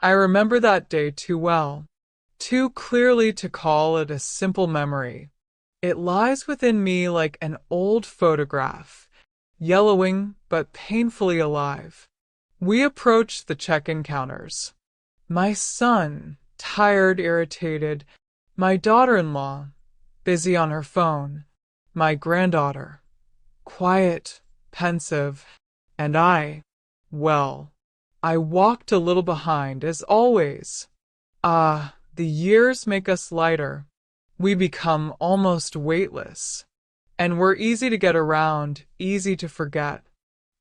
I remember that day too well, too clearly to call it a simple memory. It lies within me like an old photograph, yellowing but painfully alive. We approached the check-in counters. My son, tired, irritated, my daughter-in-law, busy on her phone, my granddaughter, quiet, pensive, and well, I walked a little behind, as always. Ah, the years make us lighter. We become almost weightless. And we're easy to get around, easy to forget.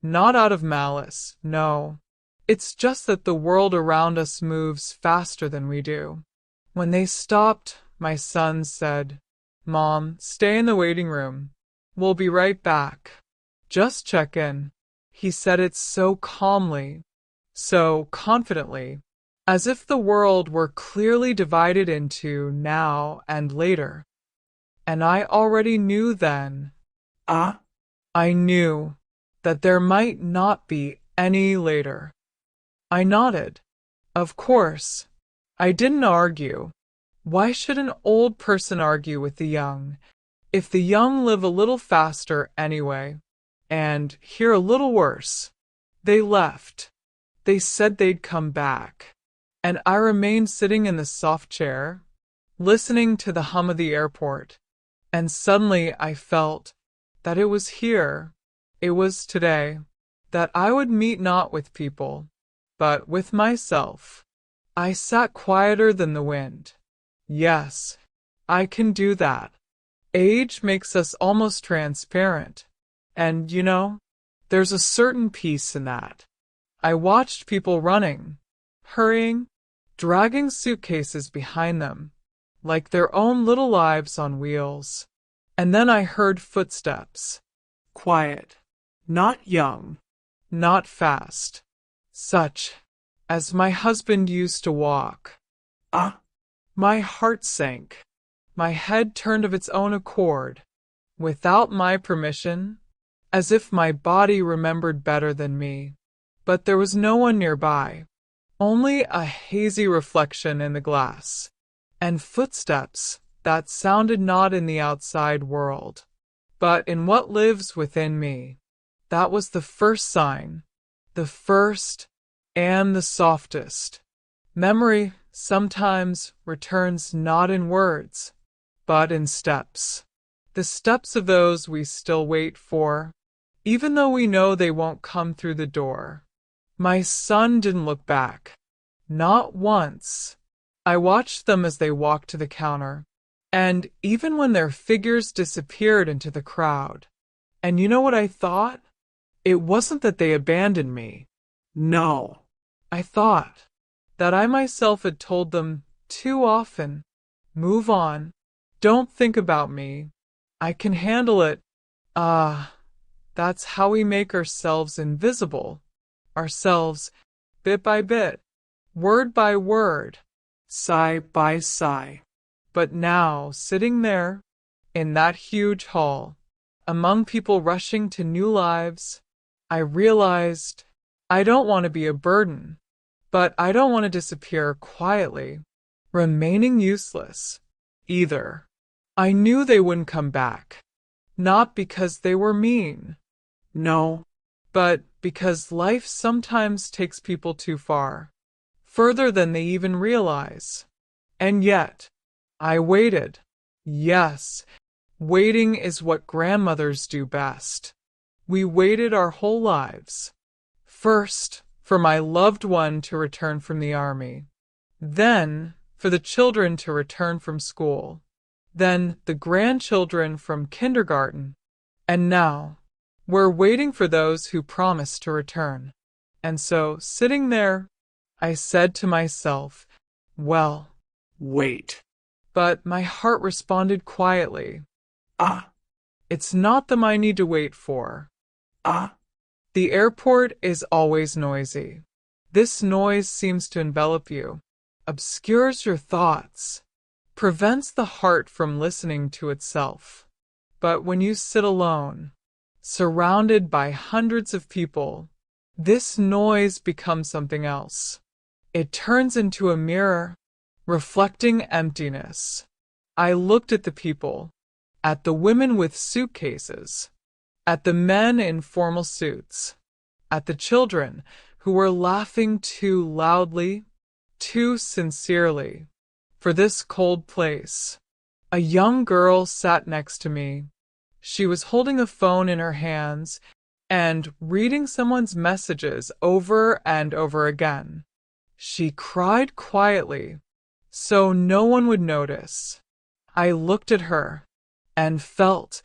Not out of malice, no. It's just that the world around us moves faster than we do. When they stopped, my son said, "Mom, stay in the waiting room. We'll be right back. Just check in." He said it so calmly, so confidently, as if the world were clearly divided into now and later. And I already knew then, I knew that there might not be any later. I nodded. Of course. I didn't argue. Why should an old person argue with the young, if the young live a little faster anyway? And, here a little worse, they left. They said they'd come back. And I remained sitting in the soft chair, listening to the hum of the airport. And suddenly I felt that it was here, it was today, that I would meet not with people, but with myself. I sat quieter than the wind. Yes, I can do that. Age makes us almost transparent. And, there's a certain peace in that. I watched people running, hurrying, dragging suitcases behind them, like their own little lives on wheels. And then I heard footsteps. Quiet, not young, not fast. Such as my husband used to walk. My heart sank. My head turned of its own accord, without my permission, as if my body remembered better than me. But there was no one nearby, only a hazy reflection in the glass, and footsteps that sounded not in the outside world, but in what lives within me. That was the first sign, the first and the softest. Memory sometimes returns not in words, but in steps. The steps of those we still wait for, even though we know they won't come through the door. My son didn't look back. Not once. I watched them as they walked to the counter, and even when their figures disappeared into the crowd. And you know what I thought? It wasn't that they abandoned me. No. I thought that I myself had told them too often, "Move on. Don't think about me. I can handle it." That's how we make ourselves invisible. Ourselves, bit by bit, word by word, sigh by sigh. But now, sitting there, in that huge hall, among people rushing to new lives, I realized I don't want to be a burden, but I don't want to disappear quietly, remaining useless, either. I knew they wouldn't come back, not because they were mean. No, but because life sometimes takes people too far, further than they even realize. And yet, I waited. Yes, waiting is what grandmothers do best. We waited our whole lives. First, for my loved one to return from the army. Then, for the children to return from school. Then, the grandchildren from kindergarten. And now, we're waiting for those who promised to return. And so, sitting there, I said to myself, well, wait. But my heart responded quietly. It's not them I need to wait for. The airport is always noisy. This noise seems to envelop you, obscures your thoughts, prevents the heart from listening to itself. But when you sit alone, surrounded by hundreds of people, this noise becomes something else. it turns into a mirror, reflecting emptiness. I looked at the people, at the women with suitcases, at the men in formal suits, at the children who were laughing too loudly, too sincerely, for this cold place. A young girl sat next to me. She was holding a phone in her hands and reading someone's messages over and over again. She cried quietly, so no one would notice. I looked at her and felt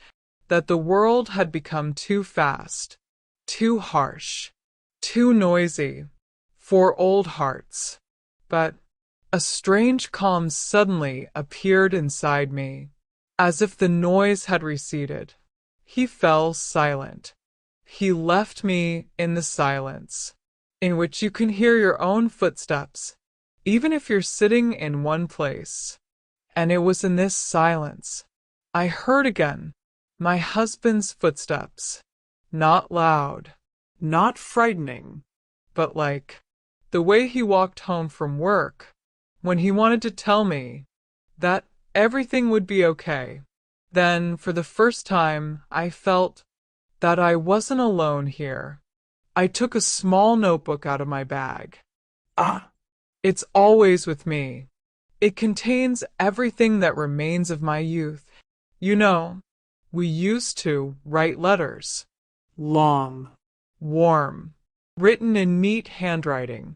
that the world had become too fast, too harsh, too noisy for old hearts. But a strange calm suddenly appeared inside me, as if the noise had receded. He fell silent. He left me in the silence, in which you can hear your own footsteps, even if you're sitting in one place. And it was in this silence I heard again my husband's footsteps, not loud, not frightening, but like the way he walked home from work when he wanted to tell me that everything would be okay. Then, for the first time, I felt that I wasn't alone here. I took a small notebook out of my bag. It's always with me. It contains everything that remains of my youth. You know, we used to write letters. Long, warm, written in neat handwriting,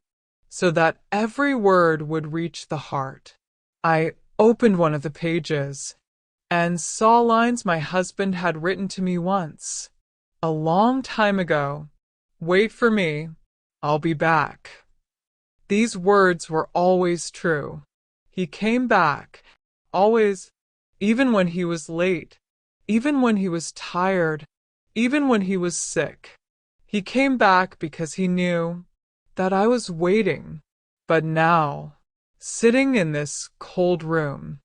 so that every word would reach the heart. I opened one of the pages and saw lines my husband had written to me once, a long time ago. Wait for me, I'll be back. These words were always true. He came back, always, even when he was late, even when he was tired, even when he was sick. He came back because he knew that I was waiting. But now, sitting in this cold room,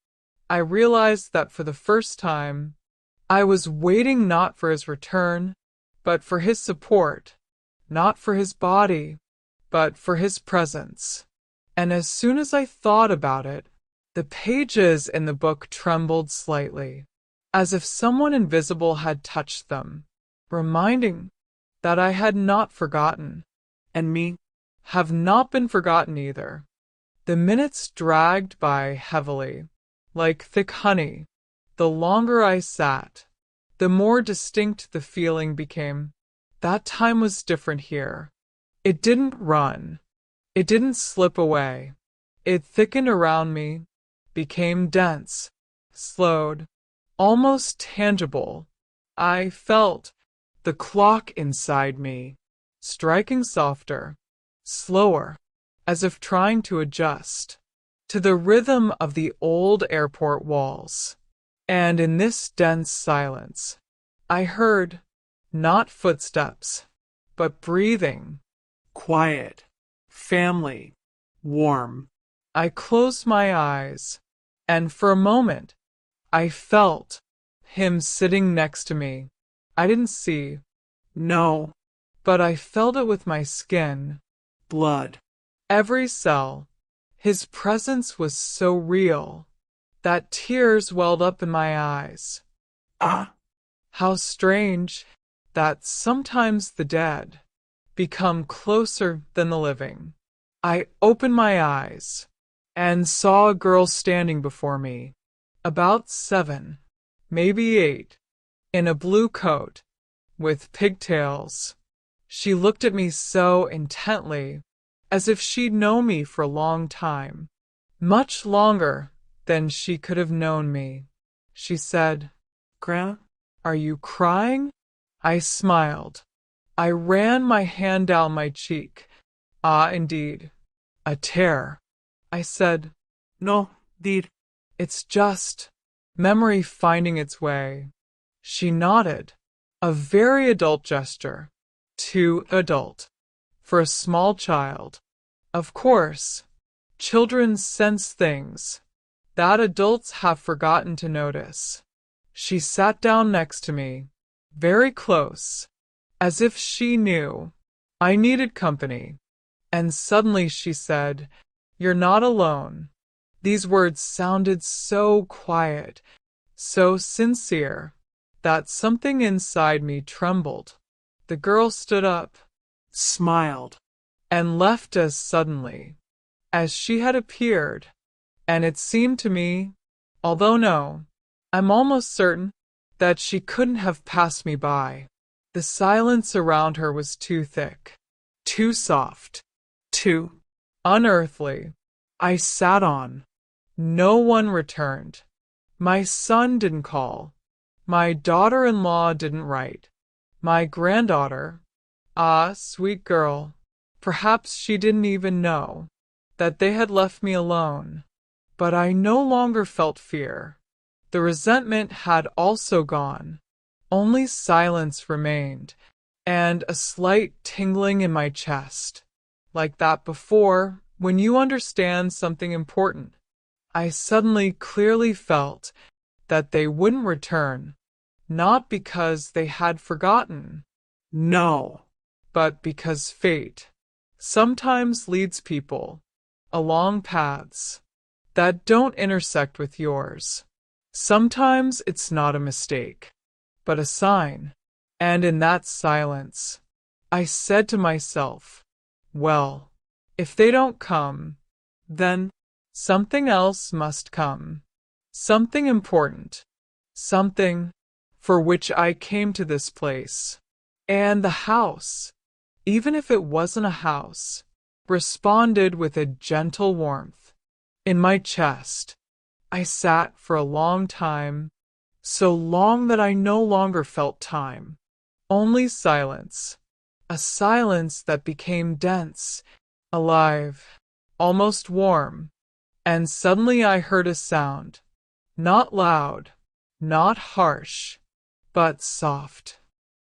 I realized that for the first time, I was waiting not for his return, but for his support, not for his body, but for his presence. And as soon as I thought about it, the pages in the book trembled slightly, as if someone invisible had touched them, reminding that I had not forgotten, and me have not been forgotten either. The minutes dragged by heavily, like thick honey. The longer I sat, the more distinct the feeling became. That time was different here. It didn't run. It didn't slip away. It thickened around me, became dense, slowed, almost tangible. I felt the clock inside me, striking softer, slower, as if trying to adjust to the rhythm of the old airport walls. And in this dense silence, I heard not footsteps, but breathing, quiet, family, warm. I closed my eyes, and for a moment, I felt him sitting next to me. I didn't see, no, but I felt it with my skin, blood, every cell. His presence was so real that tears welled up in my eyes. How strange that sometimes the dead become closer than the living. I opened my eyes and saw a girl standing before me, about 7, maybe 8, in a blue coat with pigtails. She looked at me so intently, as if she'd known me for a long time, much longer than she could have known me. She said, "Grandma, are you crying?" I smiled. I ran my hand down my cheek. Ah, indeed, a tear. I said, "No, deed. It's just memory finding its way." She nodded, a very adult gesture. Too adult for a small child. Of course, children sense things that adults have forgotten to notice. She sat down next to me, very close, as if she knew I needed company, And suddenly she said, "You're not alone." These words sounded so quiet, so sincere, that something inside me trembled. The girl stood up, smiled, and left as suddenly as she had appeared. And it seemed to me, although no, I'm almost certain, that she couldn't have passed me by. The silence around her was too thick, too soft, too unearthly. I sat on. No one returned. My son didn't call. My daughter-in-law didn't write. My granddaughter, ah, sweet girl, perhaps she didn't even know that they had left me alone. But I no longer felt fear. The resentment had also gone. Only silence remained, and a slight tingling in my chest, like that before when you understand something important. I suddenly clearly felt that they wouldn't return, not because they had forgotten, no, but because fate sometimes leads people along paths that don't intersect with yours. Sometimes it's not a mistake, but a sign. And in that silence, I said to myself, well, if they don't come, then something else must come. Something important. Something for which I came to this place. And the house, even if it wasn't a house, responded with a gentle warmth. In my chest, I sat for a long time, so long that I no longer felt time. Only silence. A silence that became dense, alive, almost warm. And suddenly I heard a sound. Not loud, not harsh, but soft.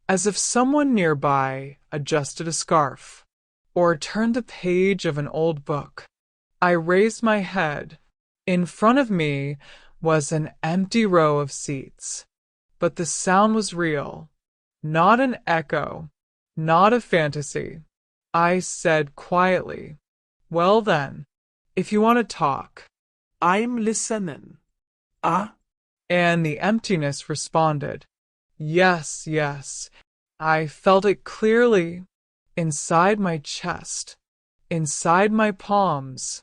As if someone nearby adjusted a scarf, or turned a page of an old book. I raised my head. In front of me was an empty row of seats. But the sound was real, not an echo, not a fantasy. I said quietly, "Well then, if you want to talk, I'm listening." Ah? And the emptiness responded, "Yes, yes." I felt it clearly, inside my chest, inside my palms,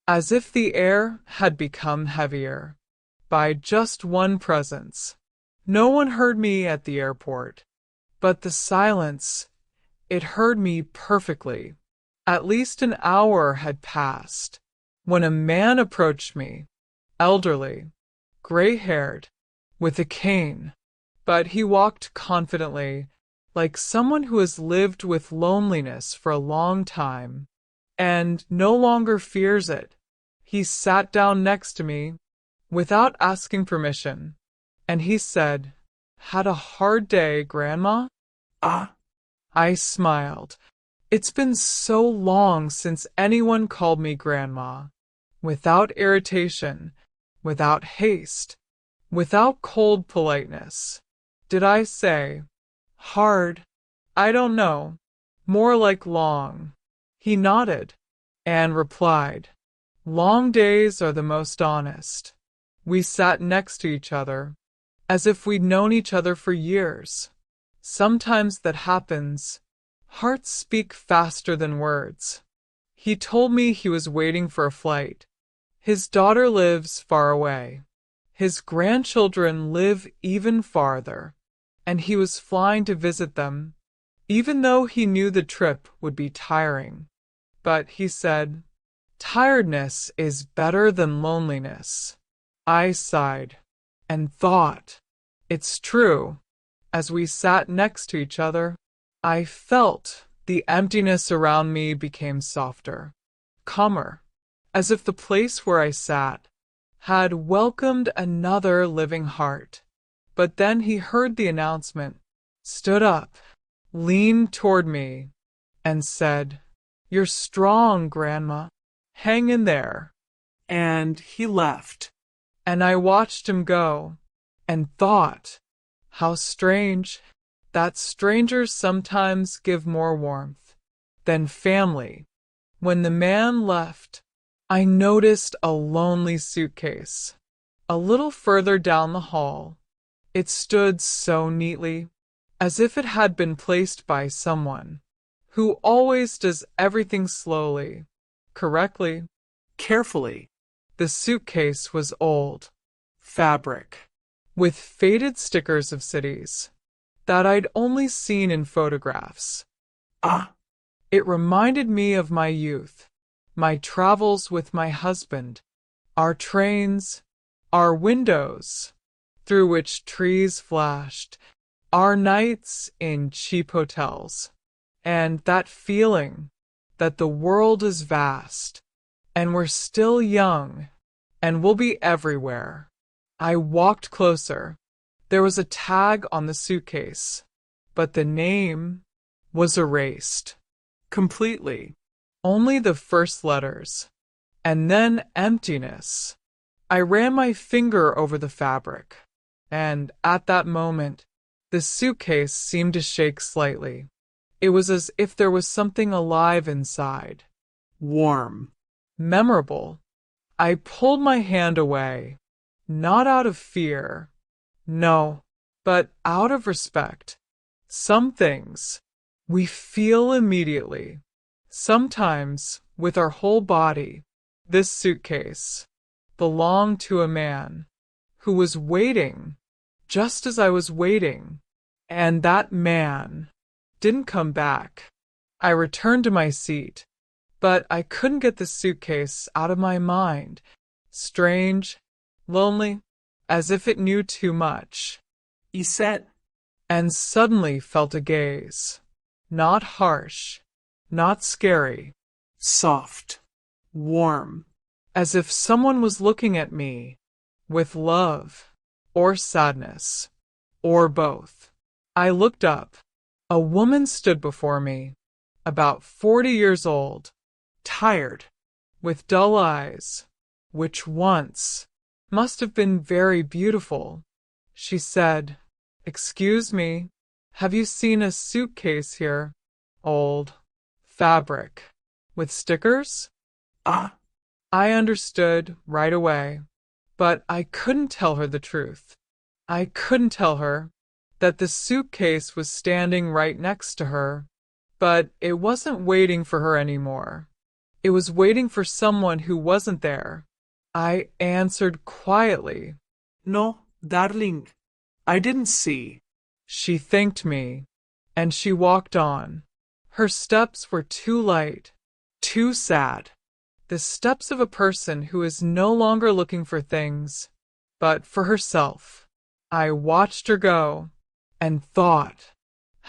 as if the air had become heavier by just one presence. No one heard me at the airport, but the silence, it heard me perfectly. At least an hour had passed when a man approached me, elderly, gray-haired, with a cane, but he walked confidently, like someone who has lived with loneliness for a long time and no longer fears it. He sat down next to me without asking permission, and he said, "Had a hard day, Grandma?" Ah. I smiled. It's been so long since anyone called me Grandma, without irritation, without haste, without cold politeness. Did I say hard? I don't know. More like long. He nodded and replied, "Long days are the most honest." We sat next to each other, as if we'd known each other for years. Sometimes that happens. Hearts speak faster than words. He told me he was waiting for a flight. His daughter lives far away. His grandchildren live even farther, and he was flying to visit them, even though he knew the trip would be tiring. But he said, "Tiredness is better than loneliness." I sighed and thought, it's true. As we sat next to each other, I felt the emptiness around me became softer, calmer, as if the place where I sat had welcomed another living heart. But then he heard the announcement, stood up, leaned toward me, and said, "You're strong, Grandma. Hang in there." And he left. And I watched him go, and thought, how strange that strangers sometimes give more warmth than family When the man left, I noticed a lonely suitcase. A little further down the hall, it stood so neatly, as if it had been placed by someone who always does everything slowly, correctly, Carefully. the suitcase was old, Fabric. with faded stickers of cities that I'd only seen in photographs. Ah, It reminded me of my youth, my travels with my husband, our trains, our windows, through which trees flashed, our nights in cheap hotels, and that feeling that the world is vast, and we're still young, and we'll be everywhere. I walked closer. There was a tag on the suitcase, but the name was erased completely. Only the first letters, and then emptiness. I ran my finger over the fabric, and at that moment, the suitcase seemed to shake slightly. It was as if there was something alive inside. warm. Memorable. I pulled my hand away, not out of fear, no, but out of respect. Some things we feel immediately, sometimes with our whole body. This suitcase belonged to a man who was waiting just as I was waiting, and that man didn't come back. I returned to my seat, but I couldn't get the suitcase out of my mind. Strange, lonely, as if it knew too much. He said, And suddenly felt a gaze. Not harsh, not scary, soft, warm. as if someone was looking at me with love or sadness or both. I looked up. A woman stood before me, about 40 years old, tired, with dull eyes, which once must have been very beautiful. She said, "Excuse me, have you seen a suitcase here? Old. Fabric. With stickers?" Ah, I understood right away, but I couldn't tell her the truth. I couldn't tell her that the suitcase was standing right next to her, but it wasn't waiting for her anymore. It was waiting for someone who wasn't there. I answered quietly. no, darling. I didn't see. She thanked me, and she walked on. Her steps were too light, too sad. The steps of a person who is no longer looking for things, but for herself. I watched her go, and thought,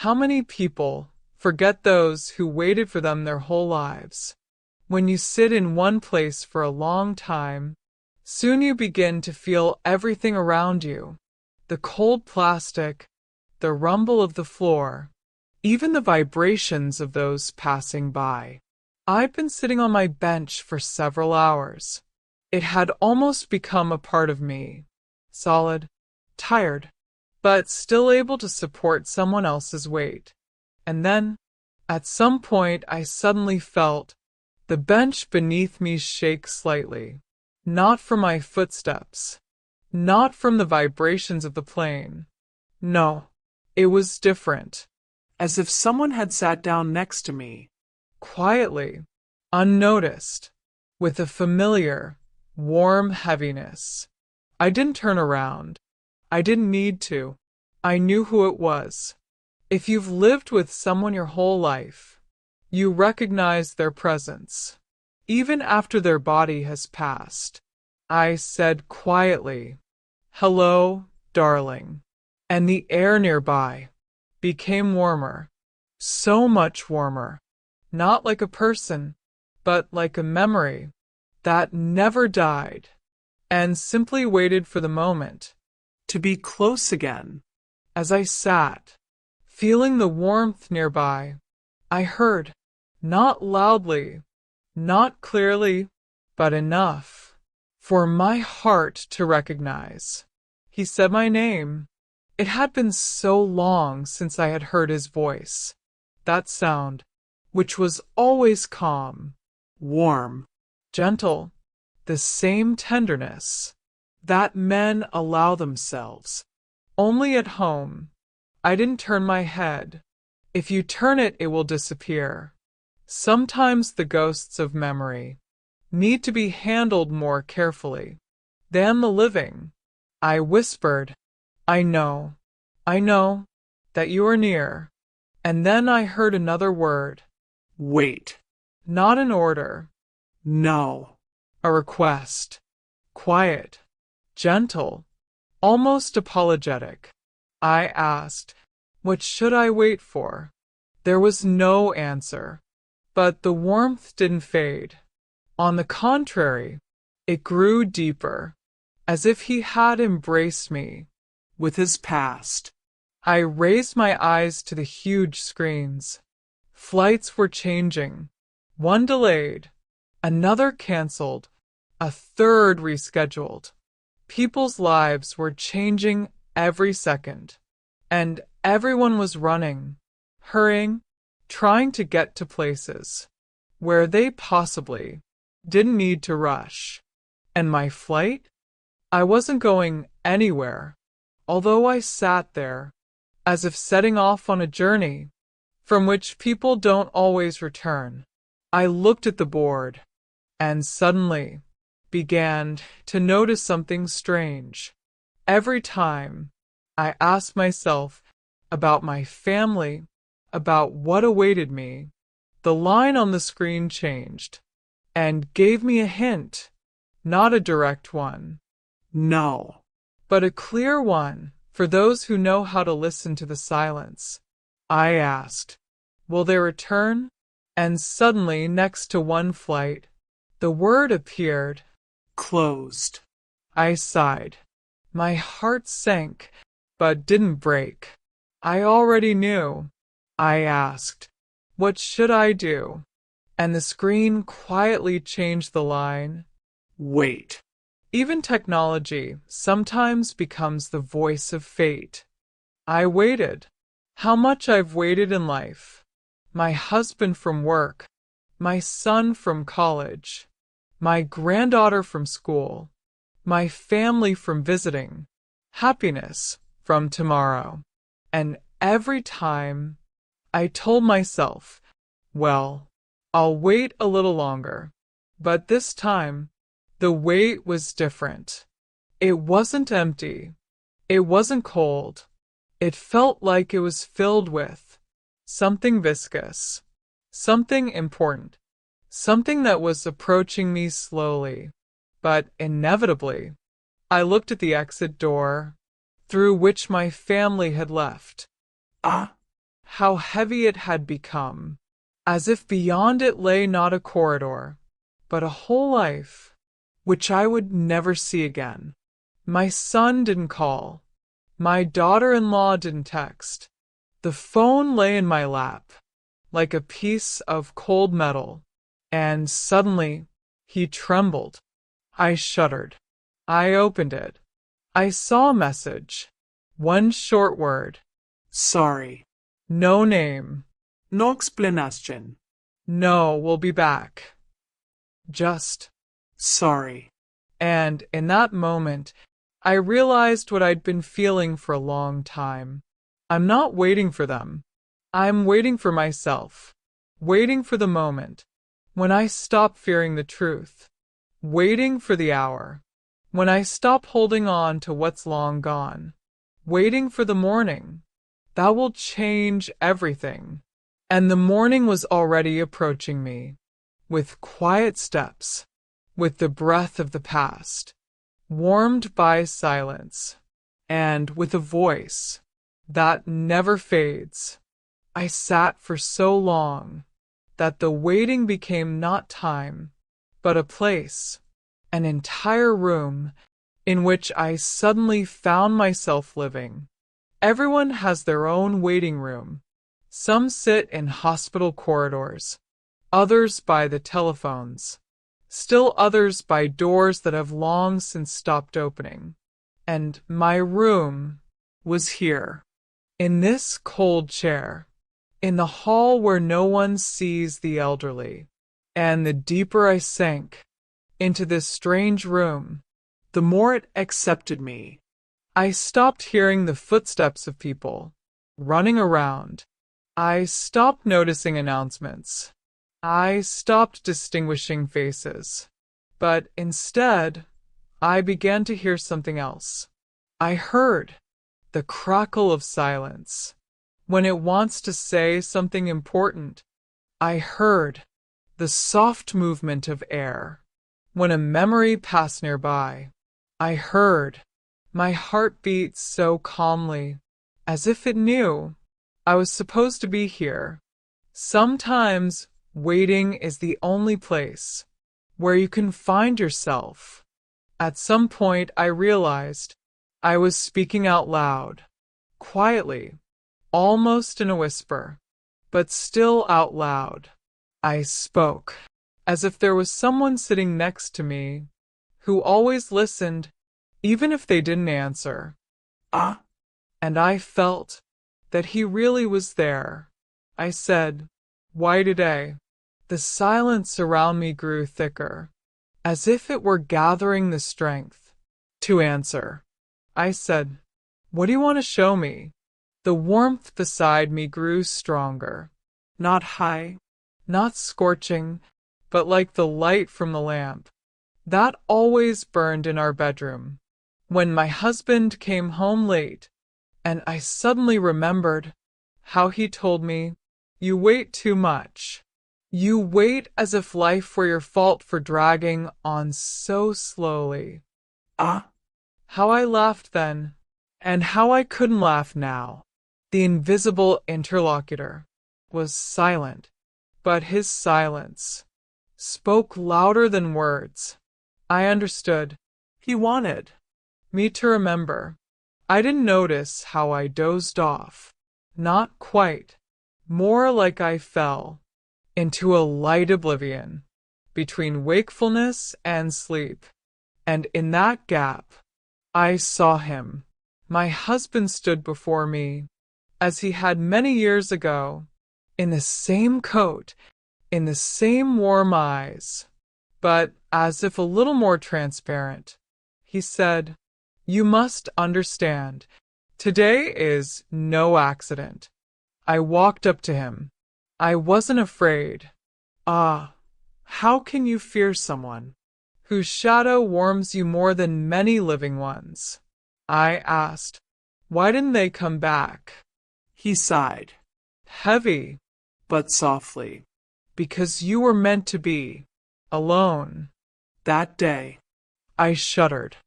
how many people forget those who waited for them their whole lives? When you sit in one place for a long time, soon you begin to feel everything around you. The cold plastic, the rumble of the floor, even the vibrations of those passing by. I've been sitting on my bench for several hours. It had almost become a part of me. Solid, tired, but still able to support someone else's weight. And then, at some point, I suddenly felt the bench beneath me shake slightly. Not from my footsteps, not from the vibrations of the plane. No, it was different. As if someone had sat down next to me. Quietly, unnoticed, with a familiar, warm heaviness. I didn't turn around. I didn't need to. I knew who it was. If you've lived with someone your whole life, you recognize their presence, even after their body has passed. I said quietly, "Hello, darling," and the air nearby became warmer, so much warmer. Not like a person, but like a memory that never died, and simply waited for the moment To be close again. as I sat, feeling the warmth nearby. I heard, not loudly, not clearly, but enough for my heart to recognize. He said my name. It had been so long since I had heard his voice. That sound, which was always calm, Warm. gentle, the same tenderness that men allow themselves. Only at home. I didn't turn my head. If you turn it, it will disappear. Sometimes the ghosts of memory need to be handled more carefully than the living. I whispered, I know that you are near. And then I heard another word, Wait. not an order, No. a request, quiet, gentle, almost apologetic. I asked, what should I wait for? There was no answer, but the warmth didn't fade. On the contrary, it grew deeper, as if he had embraced me. With his past. I raised my eyes to the huge screens. Flights were changing. One delayed, another canceled, a third rescheduled. People's lives were changing every second, and everyone was running, hurrying, trying to get to places where they possibly didn't need to rush. And my flight? I wasn't going anywhere, although I sat there, as if setting off on a journey from which people don't always return. I looked at the board, and suddenly began to notice something strange. Every time I asked myself about my family, about what awaited me, the line on the screen changed and gave me a hint, not a direct one, No. but a clear one for those who know how to listen to the silence. I asked, will they return? And suddenly, next to one flight, the word appeared. Closed. I sighed. My heart sank, but didn't break. I already knew. I asked, what should I do? And the screen quietly changed the line. Wait. Even technology sometimes becomes the voice of fate. I waited. How much I've waited in life. My husband from work, my son from college, my granddaughter from school, my family from visiting, happiness from tomorrow. And every time I told myself, well, I'll wait a little longer. But this time, the wait was different. It wasn't empty. It wasn't cold. It felt like it was filled with something viscous, something important, something that was approaching me slowly, but inevitably. I looked at the exit door, through which my family had left. Ah. How heavy it had become, as if beyond it lay not a corridor, but a whole life, which I would never see again. My son didn't call. My daughter-in-law didn't text. The phone lay in my lap, like a piece of cold metal, and suddenly he trembled. I shuddered. I opened it. I saw a message. One short word. Sorry. No name. No explanation. No, we'll be back. Just Sorry. And in that moment, I realized what I'd been feeling for a long time. I'm not waiting for them. I'm waiting for myself. Waiting for the moment when I stop fearing the truth. Waiting for the hour when I stop holding on to what's long gone. Waiting for the morning that will change everything. And the morning was already approaching me, with quiet steps, with the breath of the past, warmed by silence, and with a voice that never fades. I sat for so long that the waiting became not time, but a place, an entire room in which I suddenly found myself living. Everyone has their own waiting room. Some sit in hospital corridors, others by the telephones, still others by doors that have long since stopped opening. And my room was here, in this cold chair, in the hall where no one sees the elderly, And the deeper I sank into this strange room, the more it accepted me. I stopped hearing the footsteps of people running around. I stopped noticing announcements. I stopped distinguishing faces. But instead, I began to hear something else. I heard the crackle of silence. When it wants to say something important, I heard the soft movement of air. When a memory passed nearby, I heard my heart beat so calmly, as if it knew I was supposed to be here. Sometimes waiting is the only place where you can find yourself. At some point, I realized I was speaking out loud, quietly, almost in a whisper, but still out loud. I spoke, as if there was someone sitting next to me who always listened, even if they didn't answer. Ah, And I felt that he really was there. I said, "Why today?" The silence around me grew thicker, as if it were gathering the strength to answer. I said, "What do you want to show me?" The warmth beside me grew stronger, not high. not scorching, but like the light from the lamp that always burned in our bedroom. When my husband came home late, and I suddenly remembered how he told me, "You wait too much. You wait as if life were your fault for dragging on so slowly." Ah, How I laughed then, and how I couldn't laugh now. The invisible interlocutor was silent, but his silence spoke louder than words. I understood. he wanted Me to remember. I didn't notice how I dozed off. Not quite. More like I fell into a light oblivion between wakefulness and sleep. And in that gap, I saw him. My husband stood before me, as he had many years ago, in the same coat, in the same warm eyes, but as if a little more transparent. He said, "You must understand, today is no accident." I walked up to him. I wasn't afraid. Ah, how can you fear someone whose shadow warms you more than many living ones? I asked, "Why didn't they come back?" He sighed, Heavy. but softly. Because you were meant to be alone. That day, I shuddered.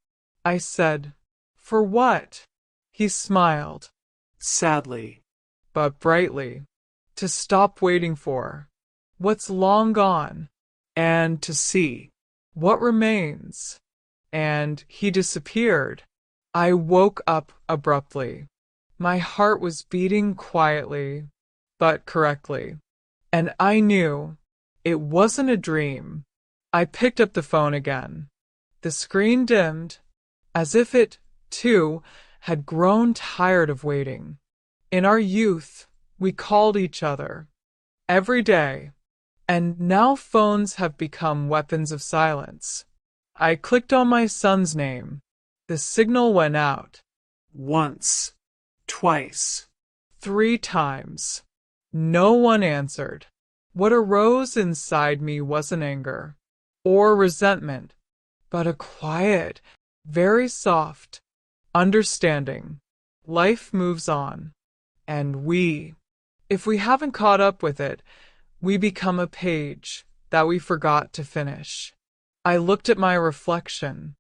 I said, "For what?" He smiled, sadly, but brightly. To stop waiting for what's long gone, and to see. what remains. And he disappeared. I woke up abruptly. My heart was beating quietly, but correctly. And I knew it wasn't a dream. I picked up the phone again. The screen dimmed, as if it, too, had grown tired of waiting. In our youth, we called each other every day, and now phones have become weapons of silence. I clicked on my son's name. The signal went out. Once, twice. 3 times. No one answered. What arose inside me wasn't anger or resentment, but a quiet, very soft understanding. Life moves on, and if we haven't caught up with it, we become a page that we forgot to finish. I looked at my reflection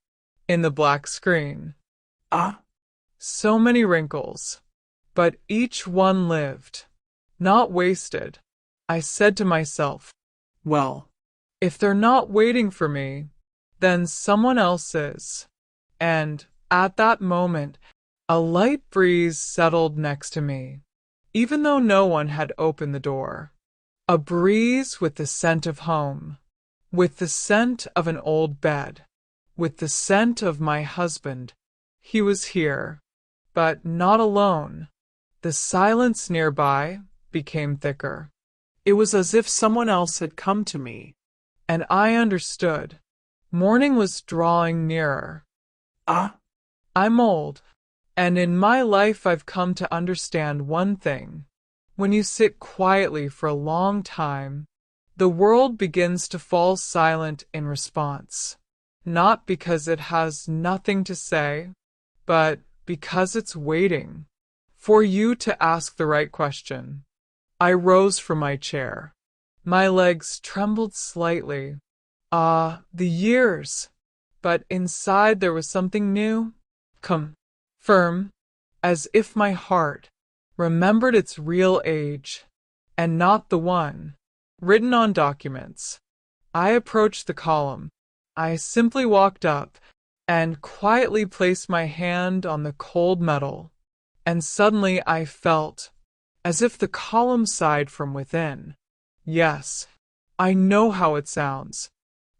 in the black screen. Ah, So many wrinkles, but each one lived, not wasted. I said to myself, well, if they're not waiting for me, then someone else is. And at that moment, a light breeze settled next to me, even though no one had opened the door. A breeze with the scent of home, with the scent of an old bed, with the scent of my husband. He was here, but not alone. The silence nearby became thicker. it was as if someone else had come to me. and I understood. Morning was drawing nearer. Ah, I'm old, and in my life I've come to understand one thing. When you sit quietly for a long time, the world begins to fall silent in response. Not because it has nothing to say, but because it's waiting for you to ask the right question. I rose from my chair. My legs trembled slightly. Ah, the years! But inside there was something new, firm, as if my heart remembered its real age, and not the one written on documents. I approached the column. I simply walked up and quietly placed my hand on the cold metal, and suddenly I felt as if the column sighed from within. Yes, I know how it sounds.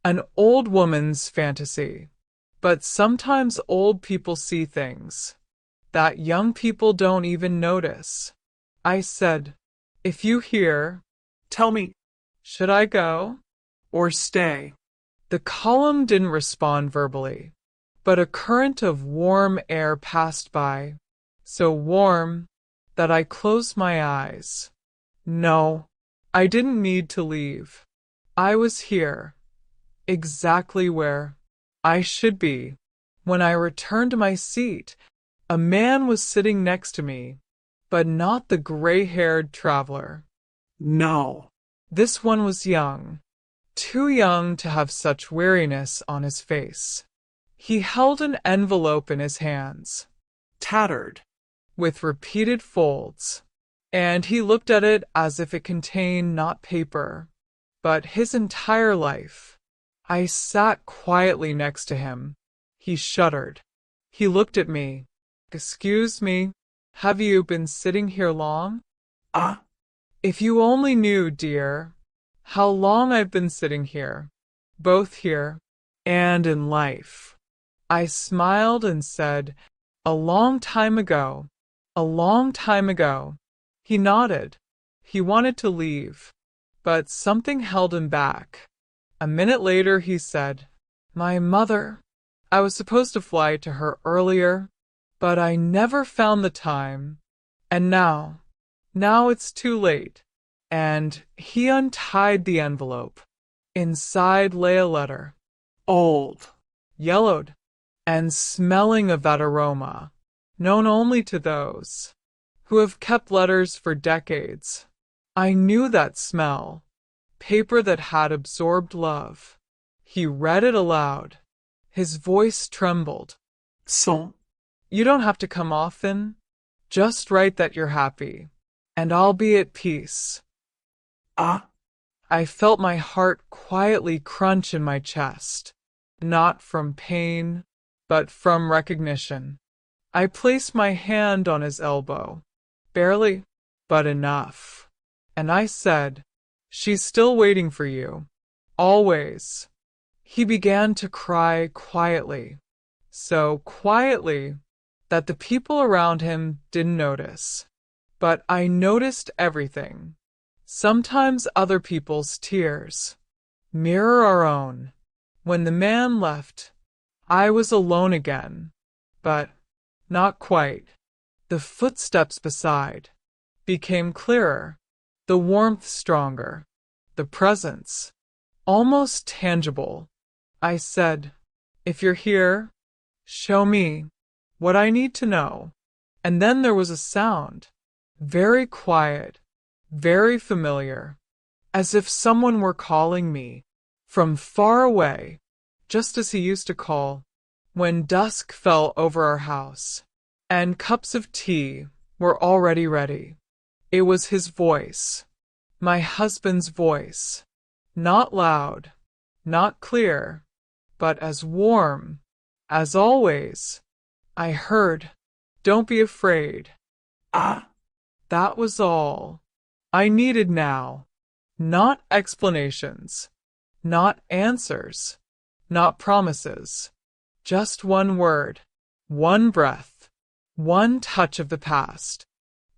An old woman's fantasy. But sometimes old people see things that young people don't even notice. I said, if you hear, tell me, should I go? or stay. The column didn't respond verbally, but a current of warm air passed by, so warm that I closed my eyes. No, I didn't need to leave. I was here, exactly where I should be. When I returned to my seat, a man was sitting next to me, but not the gray-haired traveler. No. This one was young, too young to have such weariness on his face. He held an envelope in his hands, Tattered. with repeated folds, and he looked at it as if it contained not paper, but his entire life. I sat quietly next to him. He shuddered. He looked at me. Excuse me, have you been sitting here long? Ah, If you only knew, dear, how long I've been sitting here, both here and in life. I smiled and said, a long time ago, a long time ago. He nodded. He wanted to leave, but something held him back. A minute later he said, my mother. I was supposed to fly to her earlier, but I never found the time. And now it's too late. And he untied the envelope. Inside lay a letter, old. yellowed, and smelling of that aroma, known only to those who have kept letters for decades. I knew that smell, paper that had absorbed love. He read it aloud. His voice trembled. So, You don't have to come often. Just write that you're happy, and I'll be at peace. ah, I felt my heart quietly crunch in my chest, not from pain, but from recognition. I placed my hand on his elbow, barely, but enough, and I said, she's still waiting for you, always. He began to cry quietly, so quietly that the people around him didn't notice. But I noticed everything. Sometimes other people's tears mirror our own. When the man left, I was alone again, but not quite. The footsteps beside became clearer, the warmth stronger, the presence almost tangible. I said, if you're here, show me what I need to know. And then there was a sound, very quiet, very familiar, as if someone were calling me from far away, just as he used to call when dusk fell over our house, and cups of tea were already ready. It was his voice, my husband's voice, not loud, not clear, but as warm as always. I heard, don't be afraid. ah, That was all I needed now. Not explanations, not answers, not promises. Just one word, one breath, one touch of the past.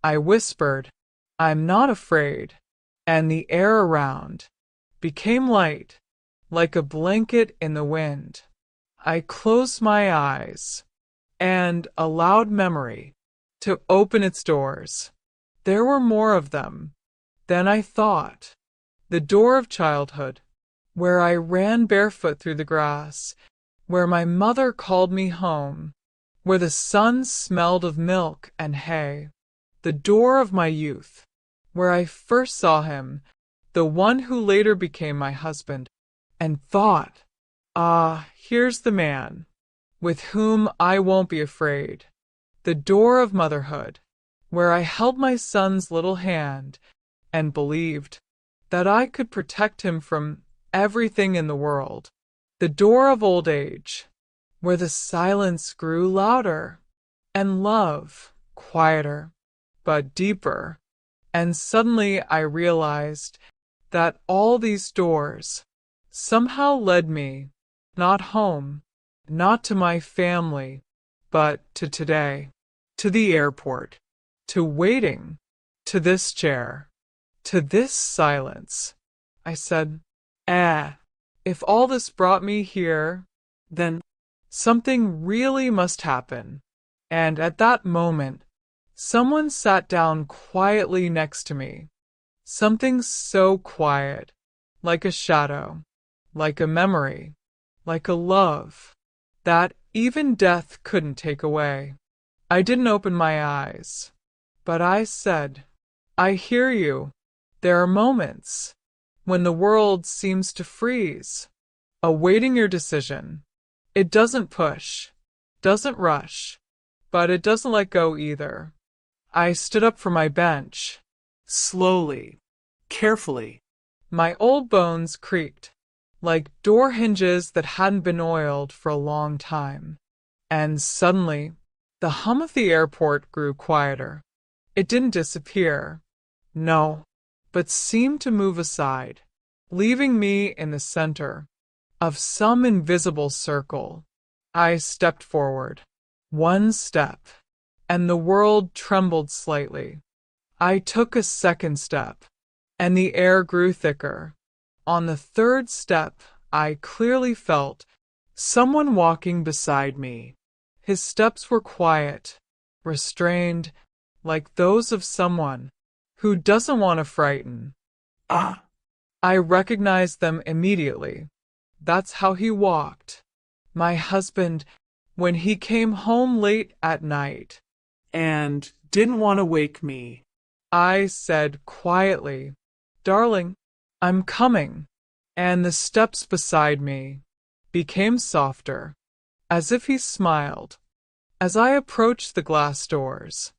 I whispered, I'm not afraid, and the air around became light, like a blanket in the wind. I closed my eyes and allowed memory to open its doors. There were more of them than I thought. The door of childhood, where I ran barefoot through the grass, where my mother called me home, where the sun smelled of milk and hay. The door of my youth, where I first saw him, the one who later became my husband, and thought, ah, here's the man with whom I won't be afraid. The door of motherhood, where I held my son's little hand and believed that I could protect him from everything in the world. The door of old age, where the silence grew louder and love quieter but deeper. And suddenly I realized that all these doors somehow led me not home, not to my family, but to today, to the airport, to waiting, to this chair, to this silence. I said, if all this brought me here, then something really must happen. And at that moment, someone sat down quietly next to me. Something so quiet, like a shadow, like a memory, like a love, that even death couldn't take away. I didn't open my eyes, but I said, I hear you. There are moments when the world seems to freeze, awaiting your decision. It doesn't push, doesn't rush, but it doesn't let go either. I stood up from my bench. Slowly, carefully. My old bones creaked, like door hinges that hadn't been oiled for a long time. And suddenly, the hum of the airport grew quieter. It didn't disappear, no, but seemed to move aside, leaving me in the center of some invisible circle. I stepped forward. One step, and the world trembled slightly. I took a second step, and the air grew thicker. On the third step, I clearly felt someone walking beside me. His steps were quiet, restrained, like those of someone who doesn't want to frighten. Ah, I recognized them immediately. That's how he walked. My husband, when he came home late at night. and didn't want to wake me. I said quietly, Darling, I'm coming. And the steps beside me became softer, as if he smiled. As I approached the glass doors,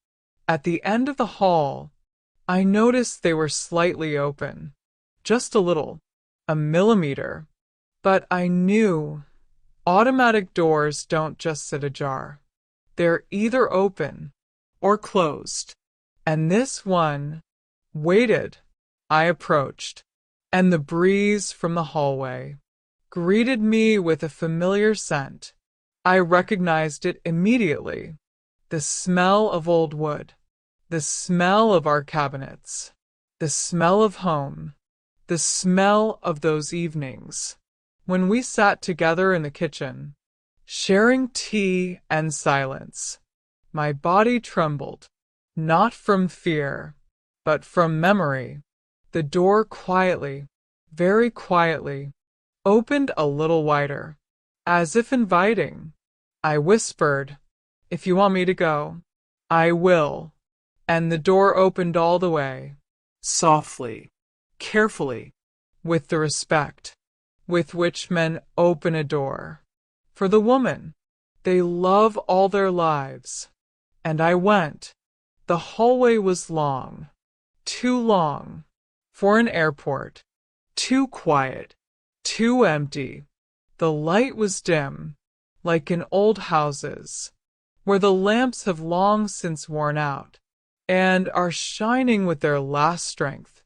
at the end of the hall, I noticed they were slightly open, just a little, a millimeter. But I knew automatic doors don't just sit ajar. They're either open or closed. And this one waited. I approached, and the breeze from the hallway greeted me with a familiar scent. I recognized it immediately. The smell of old wood, the smell of our cabinets, the smell of home, the smell of those evenings when we sat together in the kitchen, sharing tea and silence. My body trembled, not from fear, but from memory. The door quietly, very quietly, opened a little wider, as if inviting. I whispered, If you want me to go, I will. And the door opened all the way, Softly, carefully. with the respect with which men open a door. For the woman they love all their lives. And I went. The hallway was long, too long, for an airport, too quiet, too empty. The light was dim, like in old houses, where the lamps have long since worn out, and are shining with their last strength.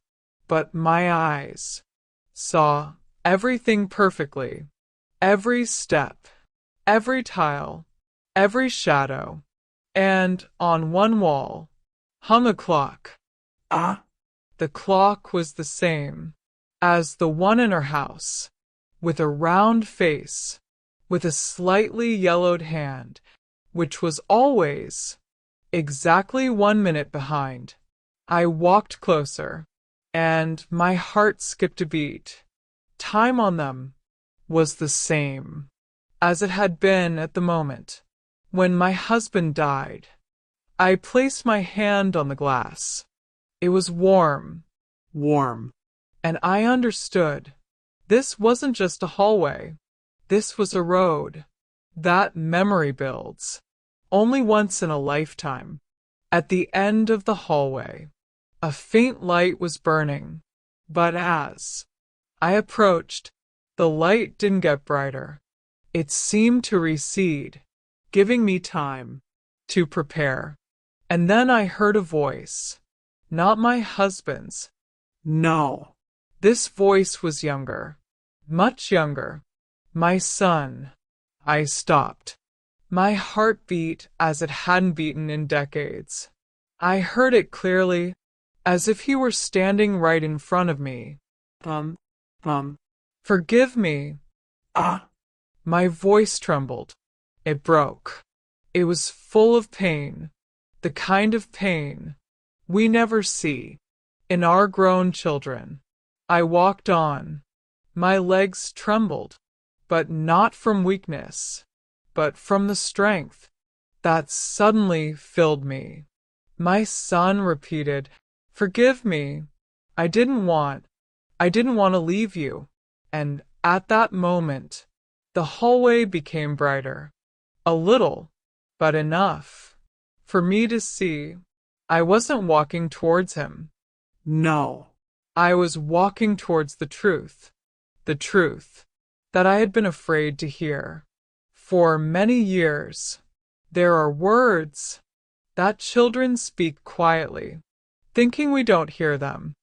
But my eyes saw everything perfectly, every step, every tile, every shadow, and on one wall hung a clock. Ah, The clock was the same as the one in her house, with a round face, with a slightly yellowed hand, which was always exactly 1 minute behind. I walked closer, and my heart skipped a beat. Time on them was the same as it had been at the moment when my husband died. I placed my hand on the glass. It was warm, Warm. and I understood. This wasn't just a hallway. This was a road. That memory builds. Only once in a lifetime. At the end of the hallway, a faint light was burning. But as I approached, the light didn't get brighter. It seemed to recede, giving me time to prepare. And then I heard a voice. Not my husband's. No. This voice was younger. Much younger. My son. I stopped. My heart beat as it hadn't beaten in decades. I heard it clearly, as if he were standing right in front of me. Um. Forgive me. Ah. My voice trembled. It broke. It was full of pain. The kind of pain we never see in our grown children. I walked on. My legs trembled, but not from weakness, but from the strength that suddenly filled me. My son repeated, "Forgive me. I didn't want to leave you." And at that moment, the hallway became brighter. A little, but enough for me to see I wasn't walking towards him. No. I was walking towards the truth that I had been afraid to hear. For many years, there are words that children speak quietly, thinking we don't hear them.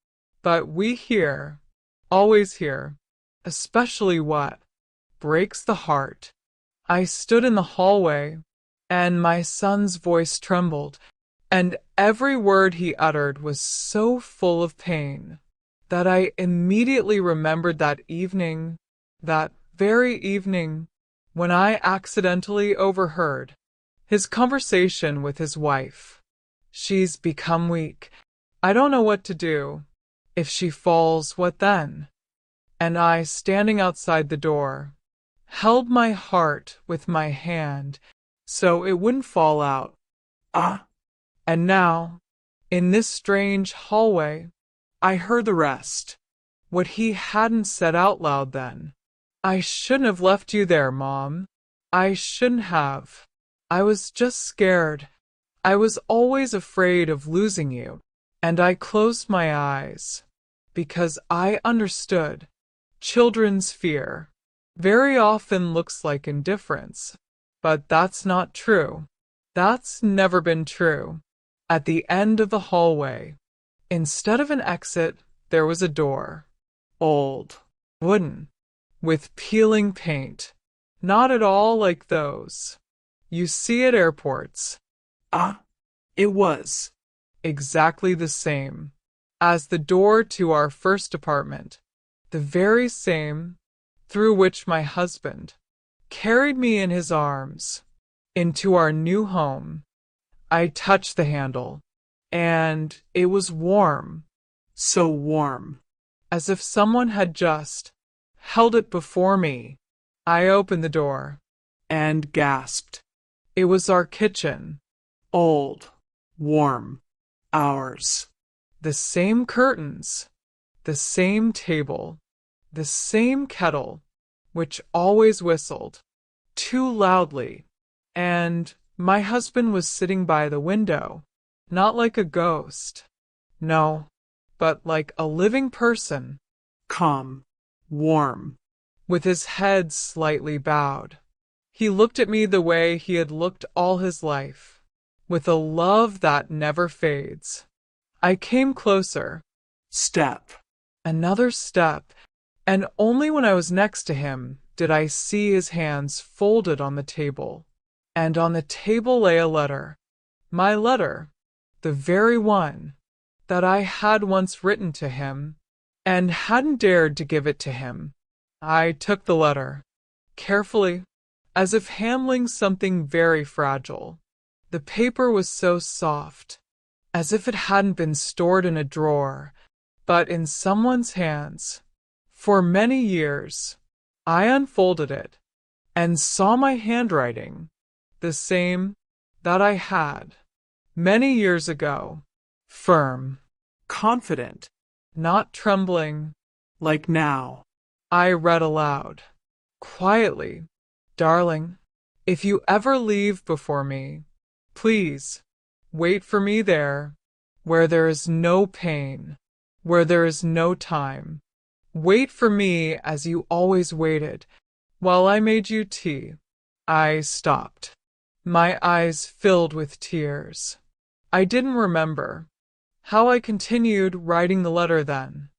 But we hear, always hear, especially what breaks the heart. I stood in the hallway, and my son's voice trembled, and every word he uttered was so full of pain that I immediately remembered that evening, that very evening, when I accidentally overheard his conversation with his wife. "She's become weak. I don't know what to do. If she falls, what then?" And I, standing outside the door, held my heart with my hand so it wouldn't fall out. Ah. And now, in this strange hallway, I heard the rest. What he hadn't said out loud then. "I shouldn't have left you there, Mom. I shouldn't have. I was just scared. I was always afraid of losing you." And I closed my eyes, because I understood. Children's fear very often looks like indifference, but that's not true. That's never been true. At the end of the hallway, instead of an exit, there was a door. Old, wooden, with peeling paint. Not at all like those you see at airports. Ah. It was. Exactly the same as the door to our first apartment. The very same through which my husband carried me in his arms into our new home. I touched the handle, and it was warm, So warm. as if someone had just held it before me. I opened the door And gasped. It was our kitchen. Old. Warm. Ours. The same curtains, the same table, the same kettle, which always whistled too loudly, and my husband was sitting by the window, not like a ghost, no, but like a living person, Calm. Warm. with his head slightly bowed. He looked at me the way he had looked all his life, with a love that never fades. I came closer. Step. Another step, and only when I was next to him did I see his hands folded on the table. And on the table lay a letter. My letter, the very one that I had once written to him, and hadn't dared to give it to him. I took the letter, carefully, as if handling something very fragile. The paper was so soft, as if it hadn't been stored in a drawer, but in someone's hands. For many years, I unfolded it and saw my handwriting, the same that I had many years ago, firm, Confident, not trembling. like now. I read aloud, quietly, "Darling, if you ever leave before me, please wait for me there, where there is no pain, where there is no time. Wait for me as you always waited while I made you tea." I stopped. My eyes filled with tears. I didn't remember how I continued writing the letter then.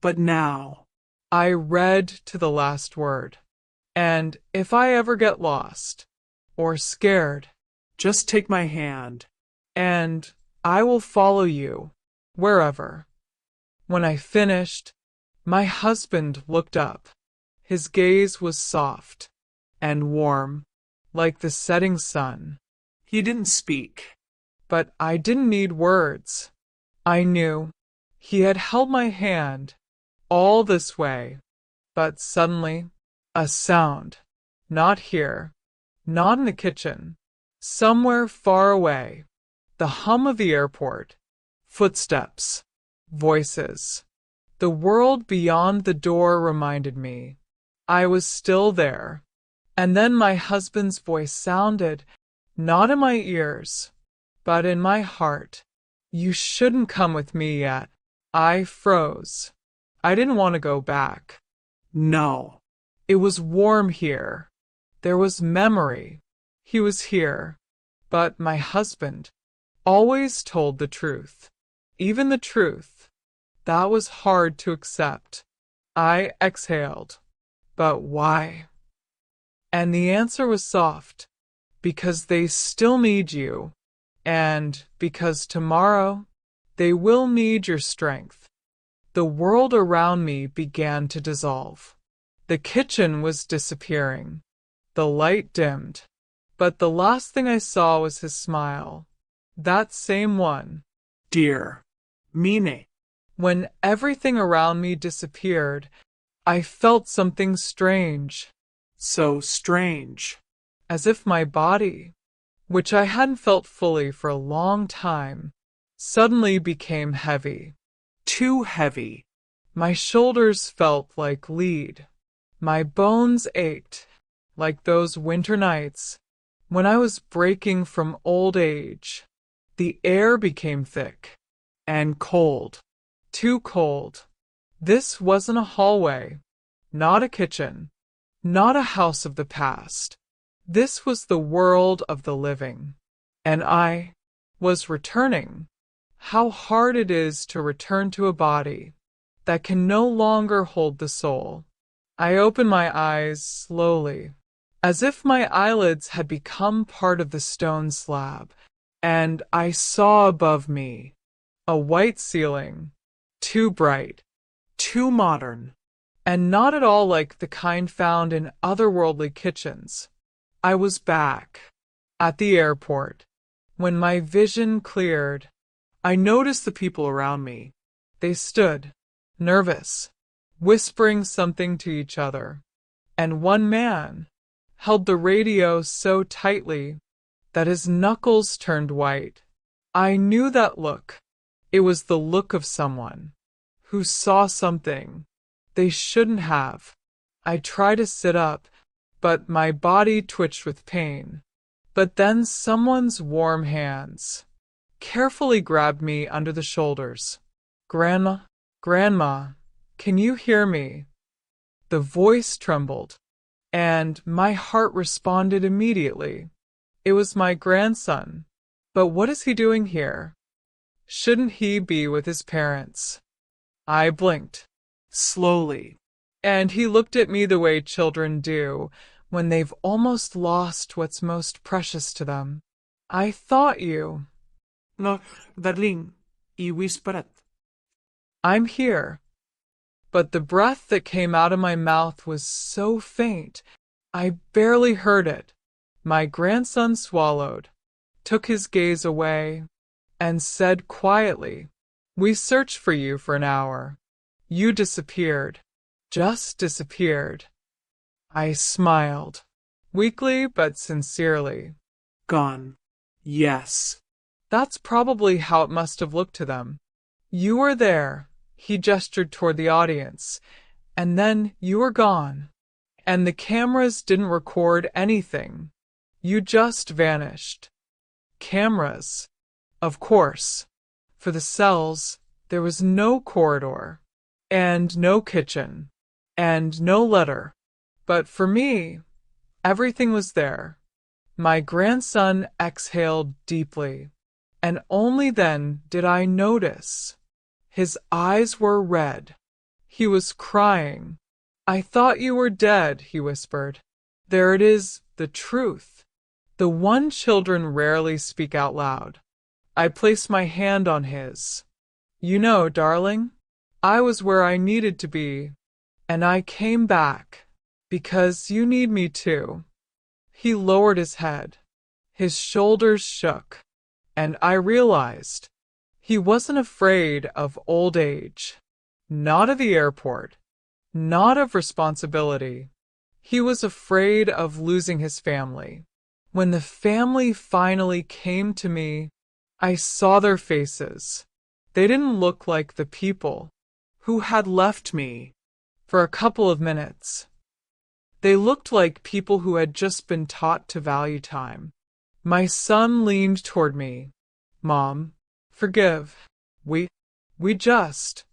But now, I read to the last word. "And if I ever get lost or scared, just take my hand. and I will follow you wherever." When I finished, my husband looked up. His gaze was soft and warm, like the setting sun. He didn't speak. But I didn't need words. I knew he had held my hand all this way. But suddenly, a sound, not here, not in the kitchen, somewhere far away, the hum of the airport, footsteps, voices. The world beyond the door reminded me I was still there. And then my husband's voice sounded, not in my ears, but in my heart. "You shouldn't come with me yet." I froze. I didn't want to go back. No. It was warm here. There was memory. He was here. But my husband always told the truth. Even the truth. That was hard to accept. I exhaled. But why? And the answer was soft. Because they still need you. And because tomorrow they will need your strength. The world around me began to dissolve. The kitchen was disappearing. The light dimmed. But the last thing I saw was his smile. That same one. Dear. Meaning. When everything around me disappeared, I felt something strange. So strange. As if my body, which I hadn't felt fully for a long time, suddenly became heavy. Too heavy. My shoulders felt like lead. My bones ached, like those winter nights when I was breaking from old age. The air became thick and cold. Too cold. This wasn't a hallway, not a kitchen, not a house of the past. This was the world of the living. And I was returning. How hard it is to return to a body that can no longer hold the soul. I opened my eyes slowly, as if my eyelids had become part of the stone slab, and I saw above me a white ceiling, too bright, Too modern. and not at all like the kind found in otherworldly kitchens. I was back at the airport. When my vision cleared, I noticed the people around me. They stood, nervous, whispering something to each other. And one man held the radio so tightly that his knuckles turned white. I knew that look. It was the look of someone who saw something they shouldn't have. I tried to sit up, but my body twitched with pain. But then someone's warm hands carefully grabbed me under the shoulders. "Grandma, Grandma, can you hear me?" The voice trembled, and my heart responded immediately. It was my grandson. But what is he doing here? Shouldn't he be with his parents? I blinked. Slowly. And he looked at me the way children do when they've almost lost what's most precious to them. "I thought you." No, darling. I whispered. "I'm here." but the breath that came out of my mouth was so faint, I barely heard it. My grandson swallowed, took his gaze away, and said quietly, "We searched for you for an hour. You disappeared. Just disappeared." I smiled, weakly but sincerely. Gone. Yes. That's probably how it must have looked to them. You were there, he gestured toward the audience, and then you were gone. And the cameras didn't record anything. You just vanished. Cameras. Of course. For the cells, there was no corridor, and no kitchen, and no letter. But for me, everything was there. My grandson exhaled deeply, and only then did I notice. His eyes were red. He was crying. "I thought you were dead," he whispered. "There it is, the truth. The one children rarely speak out loud." I placed my hand on his. "You know, darling, I was where I needed to be, and I came back, because you need me too." He lowered his head. His shoulders shook, and I realized he wasn't afraid of old age, not of the airport, not of responsibility. He was afraid of losing his family. When the family finally came to me, I saw their faces. They didn't look like the people who had left me for a couple of minutes. They looked like people who had just been taught to value time. My son leaned toward me. "Mom, forgive. We just..."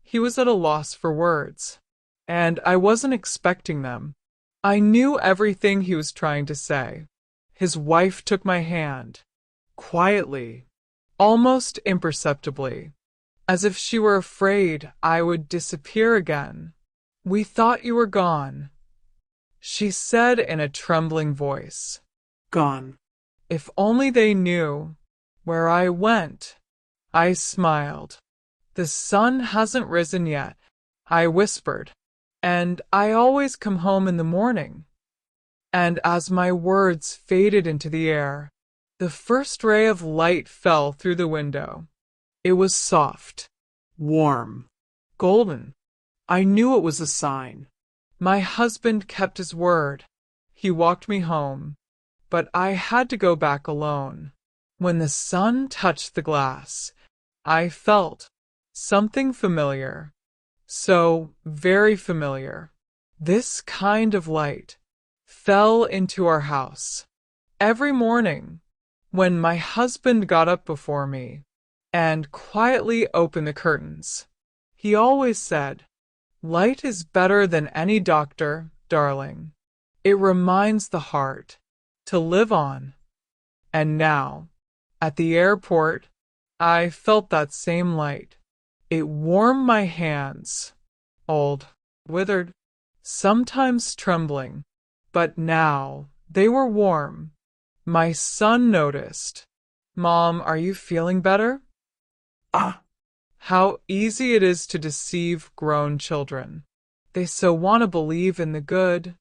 He was at a loss for words, and I wasn't expecting them. I knew everything he was trying to say. His wife took my hand, quietly, almost imperceptibly, as if she were afraid I would disappear again. "We thought you were gone," she said in a trembling voice. Gone. If only they knew where I went. I smiled. "The sun hasn't risen yet," I whispered, "and I always come home in the morning." And as my words faded into the air, the first ray of light fell through the window. It was soft, Warm. golden. I knew it was a sign. My husband kept his word. He walked me home, but I had to go back alone. When the sun touched the glass, I felt something familiar. So very familiar. This kind of light fell into our house every morning when my husband got up before me and quietly opened the curtains. He always said, "Light is better than any doctor, darling. It reminds the heart to live on." And now, at the airport, I felt that same light. It warmed my hands, old, withered, sometimes trembling, but now they were warm. My son noticed. "Mom, are you feeling better?" Ah, How easy it is to deceive grown children. They so want to believe in the good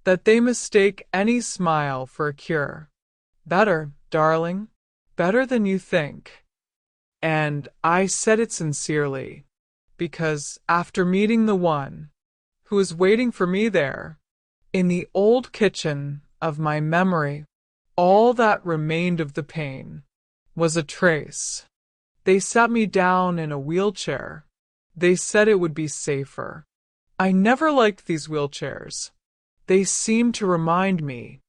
that they mistake any smile for a cure. "Better, darling, better than you think." And I said it sincerely, because after meeting the one who was waiting for me there, in the old kitchen of my memory, all that remained of the pain was a trace. They sat me down in a wheelchair. They said it would be safer. I never liked these wheelchairs. They seemed to remind me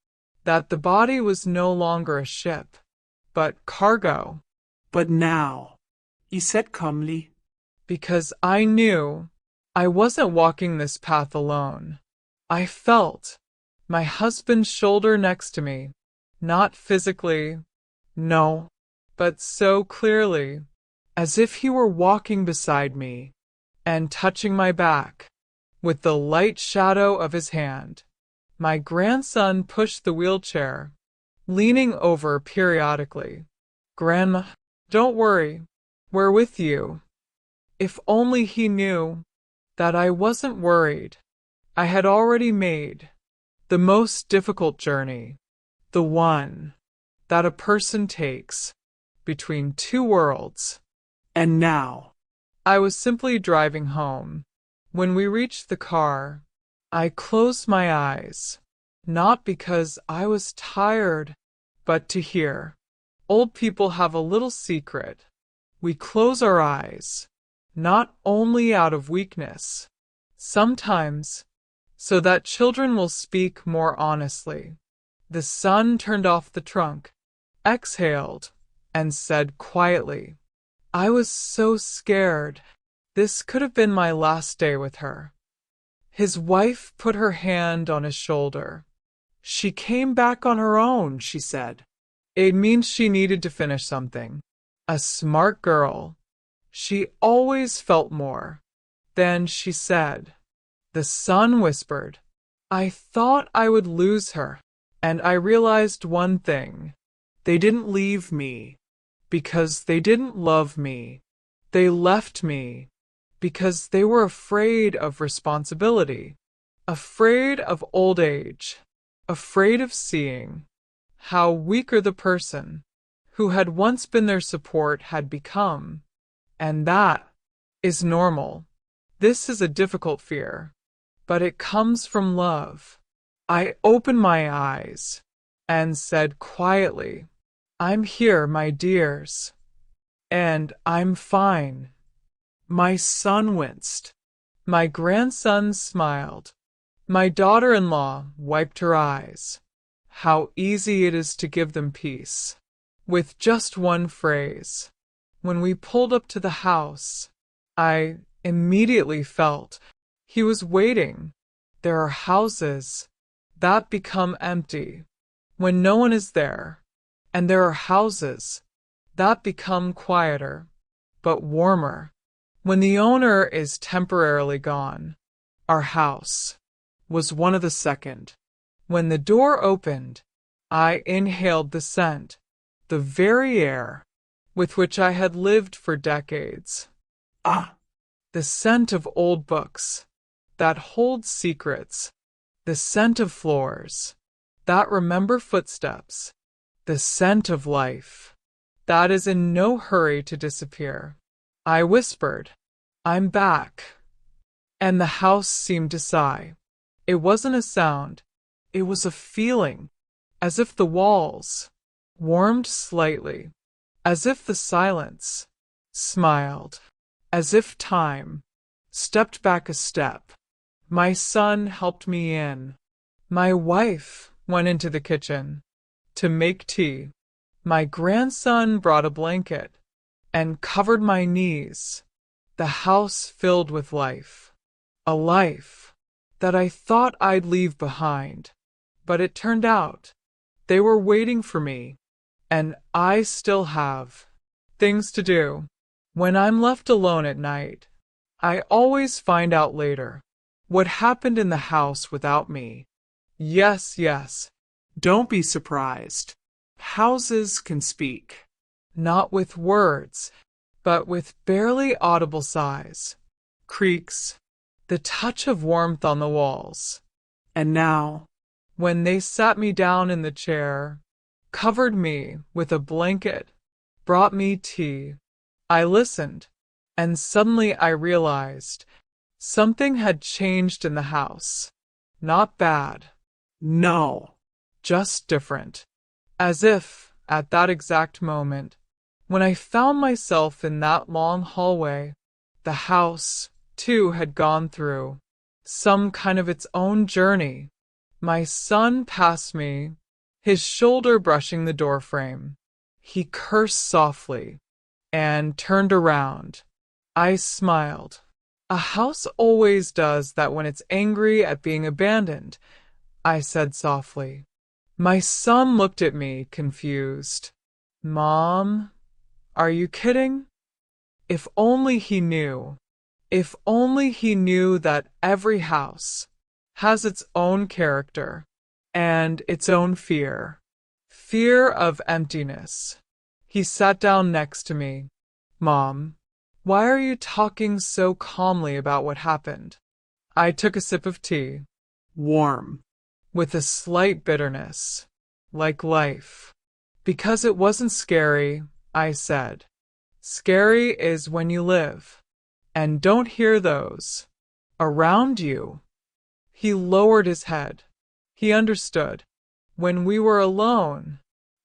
that the body was no longer a ship, but cargo. but now, he said calmly, Because I knew I wasn't walking this path alone. I felt my husband's shoulder next to me, not physically, no, but so clearly, as if he were walking beside me and touching my back with the light shadow of his hand. My grandson pushed the wheelchair, leaning over periodically. "Grandma, don't worry, we're with you." If only he knew that I wasn't worried. I had already made the most difficult journey, the one that a person takes between two worlds. And now, I was simply driving home. When we reached the car, I closed my eyes, not because I was tired, but to hear. Old people have a little secret. We close our eyes, not only out of weakness, sometimes, so that children will speak more honestly. The son turned off the trunk, exhaled, and said quietly, I was so scared. This could have been my last day with her. His wife put her hand on his shoulder. she came back on her own, she said. It means she needed to finish something. A smart girl. She always felt more. Then she said. The son whispered, I thought I would lose her, and I realized one thing. They didn't leave me. Because they didn't love me. They left me. Because they were afraid of responsibility. Afraid of old age. Afraid of seeing how weaker the person who had once been their support had become. And that is normal. This is a difficult fear, but it comes from love. I opened my eyes and said quietly, I'm here, my dears, and I'm fine. My son winced. My grandson smiled. My daughter-in-law wiped her eyes. How easy it is to give them peace, with just one phrase. When we pulled up to the house, I immediately felt he was waiting. There are houses that become empty when no one is there, and there are houses that become quieter, but warmer, when the owner is temporarily gone. Our house was one of the second. When the door opened, I inhaled the scent, the very air with which I had lived for decades. Ah, The scent of old books that hold secrets, the scent of floors that remember footsteps, the scent of life that is in no hurry to disappear. I whispered, I'm back. And the house seemed to sigh. It wasn't a sound, it was a feeling, as if the walls warmed slightly, as if the silence smiled, as if time stepped back a step. My son helped me in. My wife went into the kitchen to make tea. My grandson brought a blanket and covered my knees. The house filled with life, a life that I thought I'd leave behind, but it turned out they were waiting for me, and I still have things to do. When I'm left alone at night, I always find out later what happened in the house without me. Yes, yes, don't be surprised. Houses can speak. Not with words, but with barely audible sighs, creaks, the touch of warmth on the walls. And now, when they sat me down in the chair, covered me with a blanket, brought me tea, I listened, and suddenly I realized something had changed in the house. Not bad. No. Just different. As if, at that exact moment, when I found myself in that long hallway, the house, too, had gone through some kind of its own journey. My son passed me, his shoulder brushing the doorframe. He cursed softly and turned around. I smiled. A house always does that when it's angry at being abandoned, I said softly. My son looked at me, confused. Mom, are you kidding? If only he knew. If only he knew that every house has its own character and its own fear. Fear of emptiness. He sat down next to me. Mom, Why are you talking so calmly about what happened? I took a sip of tea, Warm. with a slight bitterness, like life. Because it wasn't scary, I said. Scary is when you live, and don't hear those around you. He lowered his head. He understood. When we were alone,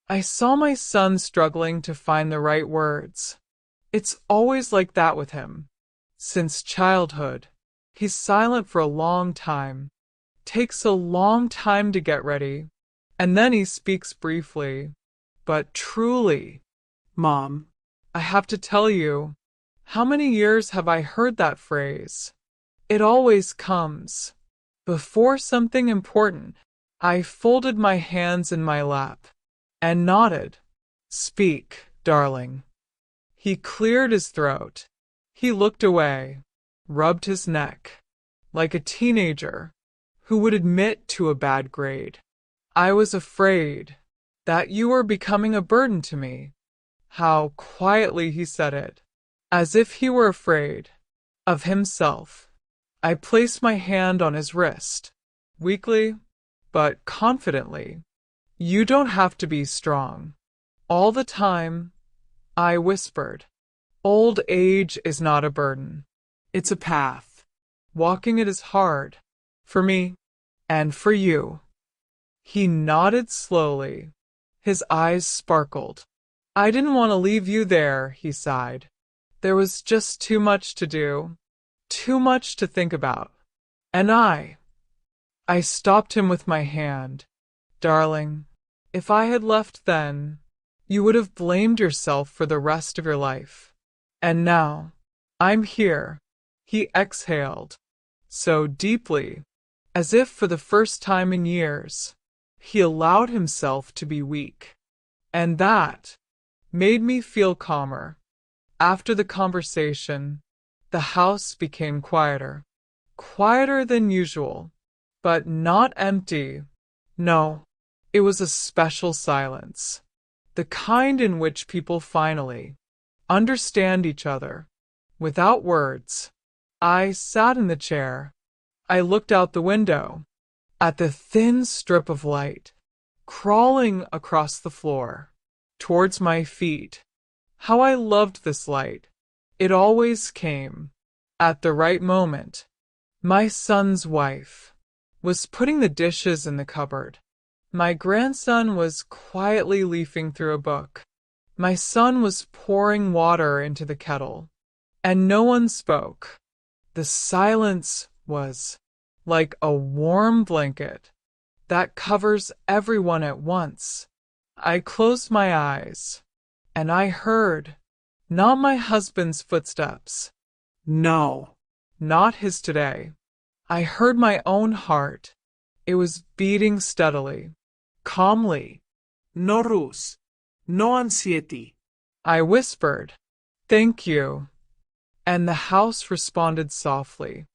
I saw my son struggling to find the right words. It's always like that with him. Since childhood, he's silent for a long time. Takes a long time to get ready, and then he speaks briefly. But truly, Mom. I have to tell you, how many years have I heard that phrase? It always comes before something important. I folded my hands in my lap and nodded. Speak, darling. He cleared his throat. He looked away, rubbed his neck, like a teenager who would admit to a bad grade. I was afraid that you were becoming a burden to me. How quietly he said it, as if he were afraid of himself. I placed my hand on his wrist, weakly, but confidently. You don't have to be strong all the time, I whispered. Old age is not a burden. It's a path. Walking it is hard. For me, and for you. He nodded slowly. His eyes sparkled. I didn't want to leave you there, he sighed. There was just too much to do. Too much to think about. And I stopped him with my hand. Darling, if I had left then, you would have blamed yourself for the rest of your life. And now, I'm here. He exhaled, so deeply, as if for the first time in years, he allowed himself to be weak. And that made me feel calmer. After the conversation, the house became quieter. Quieter than usual, but not empty. No, it was a special silence. The kind in which people finally understand each other without words. I sat in the chair. I looked out the window at the thin strip of light crawling across the floor towards my feet. How I loved this light. It always came at the right moment. My son's wife was putting the dishes in the cupboard. My grandson was quietly leafing through a book. My son was pouring water into the kettle, and no one spoke. The silence was like a warm blanket that covers everyone at once. I closed my eyes, and I heard, not my husband's footsteps. No. Not his today. I heard my own heart. It was beating steadily, calmly. No rus. No anxiety. I whispered, Thank you. And the house responded softly,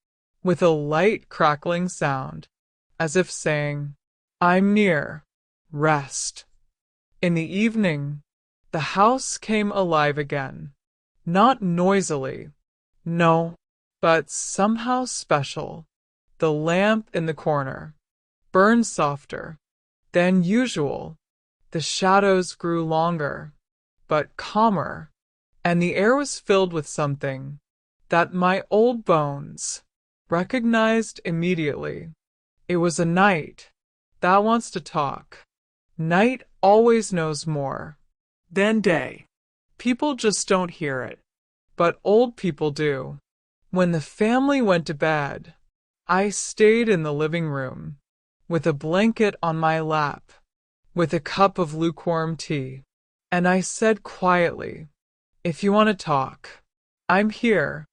with a light crackling sound, as if saying, I'm near. Rest. In the evening, the house came alive again. Not noisily. No, but somehow special. The lamp in the corner burned softer than usual. The shadows grew longer, but calmer, and the air was filled with something that my old bones recognized immediately. It was a night that wants to talk. Night always knows more Then day. People just don't hear it, but old people do. When the family went to bed, I stayed in the living room, with a blanket on my lap, with a cup of lukewarm tea, and I said quietly, If you want to talk, I'm here.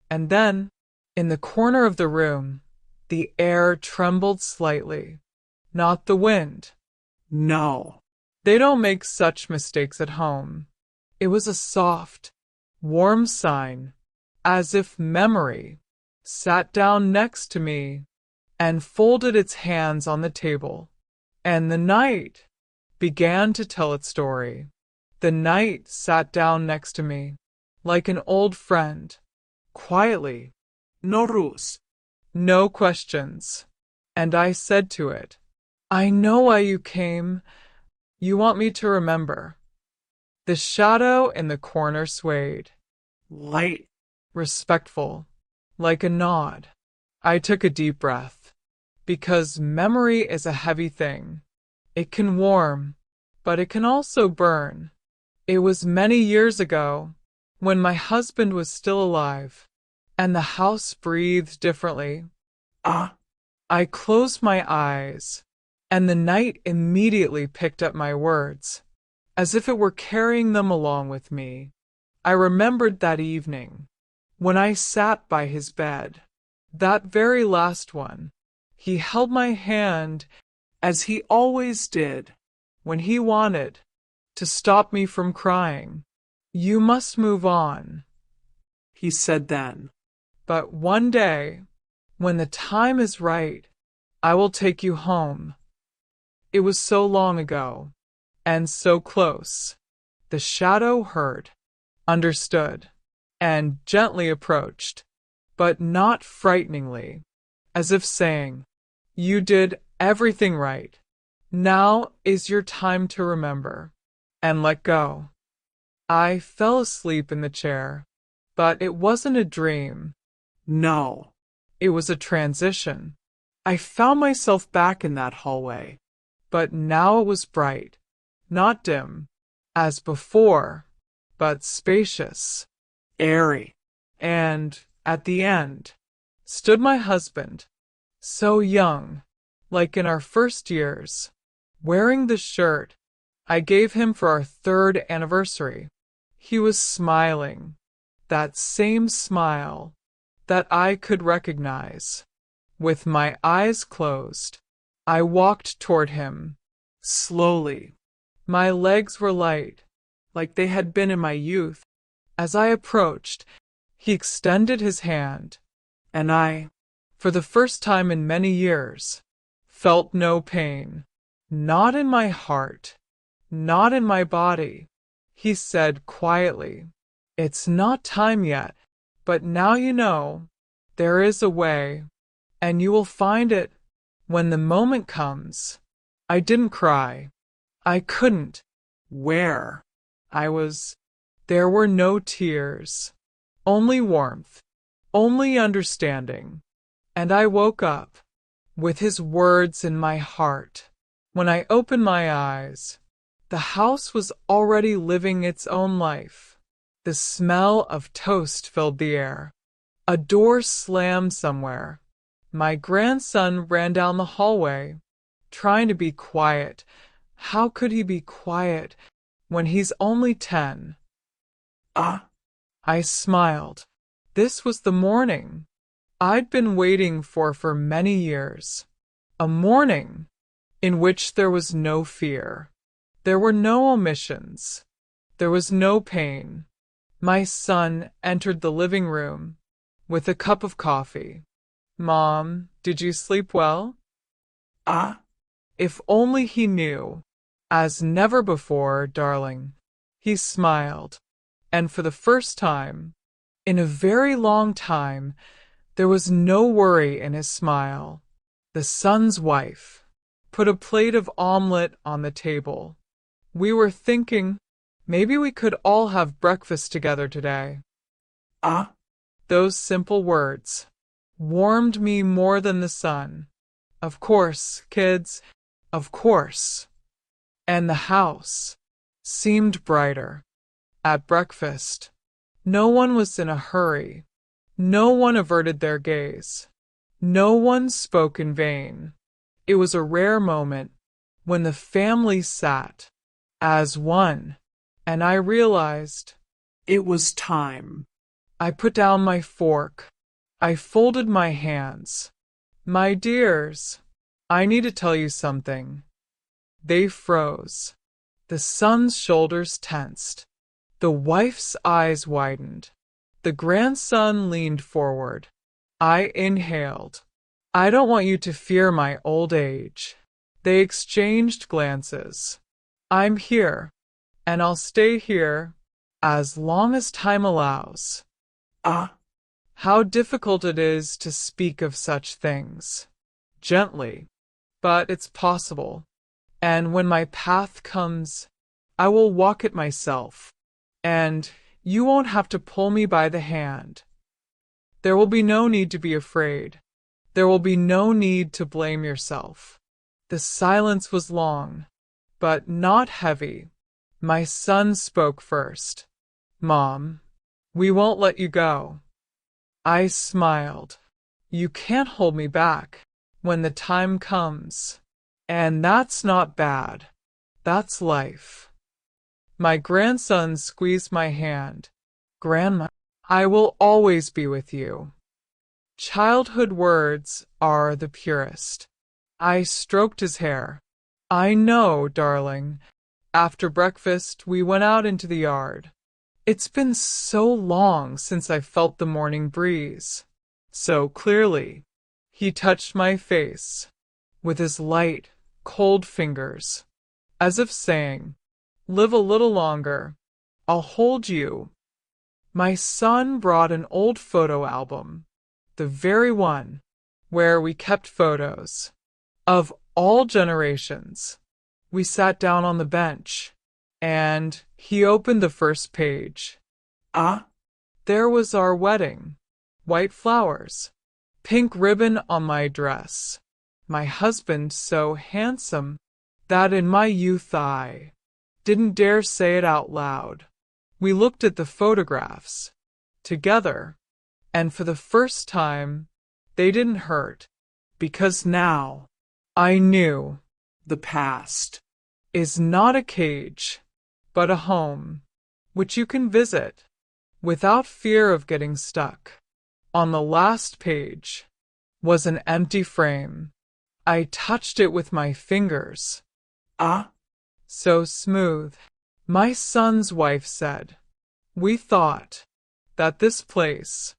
And then, in the corner of the room, the air trembled slightly. Not the wind. No. They don't make such mistakes at home. It was a soft, warm sign, as if memory sat down next to me and folded its hands on the table. And the night began to tell its story. The night sat down next to me. like an old friend, quietly, No rules. no questions. And I said to it, I know why you came. You want me to remember. The shadow in the corner swayed, Light. respectful, like a nod. I took a deep breath, because memory is a heavy thing. It can warm, but it can also burn. It was many years ago, when my husband was still alive, and the house breathed differently. Ah, I closed my eyes, and the night immediately picked up my words, as if it were carrying them along with me. I remembered that evening, when I sat by his bed, that very last one. He held my hand as he always did. when he wanted to stop me from crying. You must move on, He said then. but one day, when the time is right, I will take you home. It was so long ago, and so close. The shadow heard, understood, and gently approached, but not frighteningly, as if saying, You did everything right. Now is your time to remember, and let go. I fell asleep in the chair, but it wasn't a dream. No. It was a transition. I found myself back in that hallway. But now it was bright, not dim, as before, but spacious. Airy. And, at the end, stood my husband, so young, like in our first years, wearing the shirt I gave him for our 3rd anniversary. He was smiling, that same smile that I could recognize. With my eyes closed, I walked toward him, slowly. My legs were light, like they had been in my youth. As I approached, he extended his hand, and I, for the first time in many years, felt no pain. Not in my heart, not in my body. He said quietly, It's not time yet, but now you know, there is a way, and you will find it when the moment comes. I didn't cry. I couldn't. Where? There were no tears, only warmth, only understanding. And I woke up, with his words in my heart. When I opened my eyes, the house was already living its own life. The smell of toast filled the air. A door slammed somewhere. My grandson ran down the hallway, trying to be quiet. How could he be quiet when he's only 10? Ah, I smiled. This was the morning I'd been waiting for many years. A morning in which there was no fear. There were no omissions. There was no pain. My son entered the living room with a cup of coffee. Mom, did you sleep well? ah, If only he knew. As never before, darling. He smiled, and for the first time, in a very long time, there was no worry in his smile. The son's wife put a plate of omelette on the table. We were thinking maybe we could all have breakfast together today. ah. Those simple words warmed me more than the sun. Of course, kids, of course. And the house seemed brighter. At breakfast, no one was in a hurry. No one averted their gaze. No one spoke in vain. It was a rare moment when the family sat as one, and I realized It was time. I put down my fork. I folded my hands. My dears, I need to tell you something. They froze. The son's shoulders tensed. The wife's eyes widened. The grandson leaned forward. I inhaled. I don't want you to fear my old age. They exchanged glances. I'm here, and I'll stay here as long as time allows. Ah, How difficult it is to speak of such things. Gently, but it's possible. And when my path comes, I will walk it myself. And you won't have to pull me by the hand. There will be no need to be afraid. There will be no need to blame yourself. The silence was long, but not heavy. My son spoke first. Mom, we won't let you go. I smiled. You can't hold me back when the time comes. And that's not bad. That's life. My grandson squeezed my hand. Grandma, I will always be with you. Childhood words are the purest. I stroked his hair. I know, darling. After breakfast, we went out into the yard. It's been so long since I felt the morning breeze. So clearly. He touched my face with his light, cold fingers, as if saying, live a little longer. I'll hold you. My son brought an old photo album, the very one where we kept photos of all generations. We sat down on the bench, and he opened the first page. ah, There was our wedding, white flowers, pink ribbon on my dress, my husband so handsome that in my youth I didn't dare say it out loud. We looked at the photographs together, and for the first time, they didn't hurt, because now I knew the past. is not a cage, but a home, which you can visit without fear of getting stuck. On the last page was an empty frame. I touched it with my fingers. Ah, So smooth. My son's wife said, we thought that this place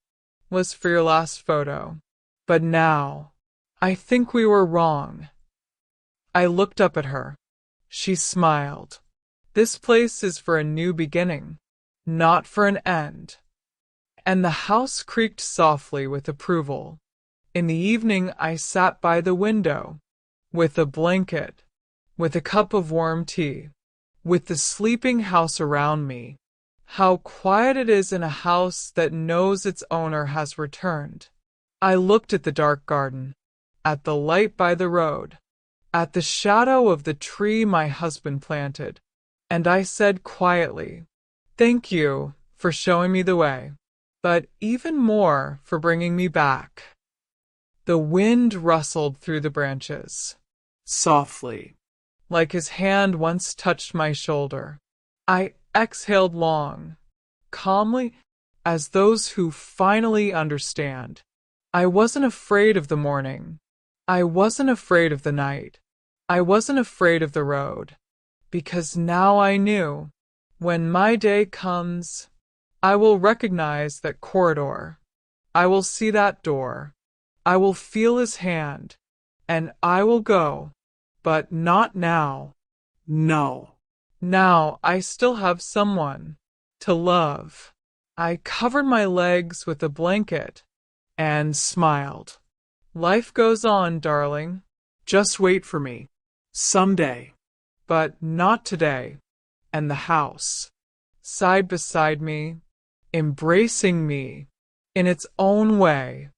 was for your last photo, but now I think we were wrong. I looked up at her. She smiled. This place is for a new beginning, not for an end. And the house creaked softly with approval. In the evening I sat by the window, with a blanket, with a cup of warm tea, with the sleeping house around me. How quiet it is in a house that knows its owner has returned. I looked at the dark garden, at the light by the road, at the shadow of the tree my husband planted, and I said quietly, thank you for showing me the way, but even more for bringing me back. The wind rustled through the branches, softly. like his hand once touched my shoulder. I exhaled long, calmly, as those who finally understand. I wasn't afraid of the morning. I wasn't afraid of the night. I wasn't afraid of the road, because now I knew, when my day comes, I will recognize that corridor. I will see that door. I will feel his hand, and I will go, but not now. No. Now I still have someone to love. I covered my legs with a blanket and smiled. Life goes on, darling. Just wait for me. Someday. But not today. And the house, side beside me, embracing me in its own way.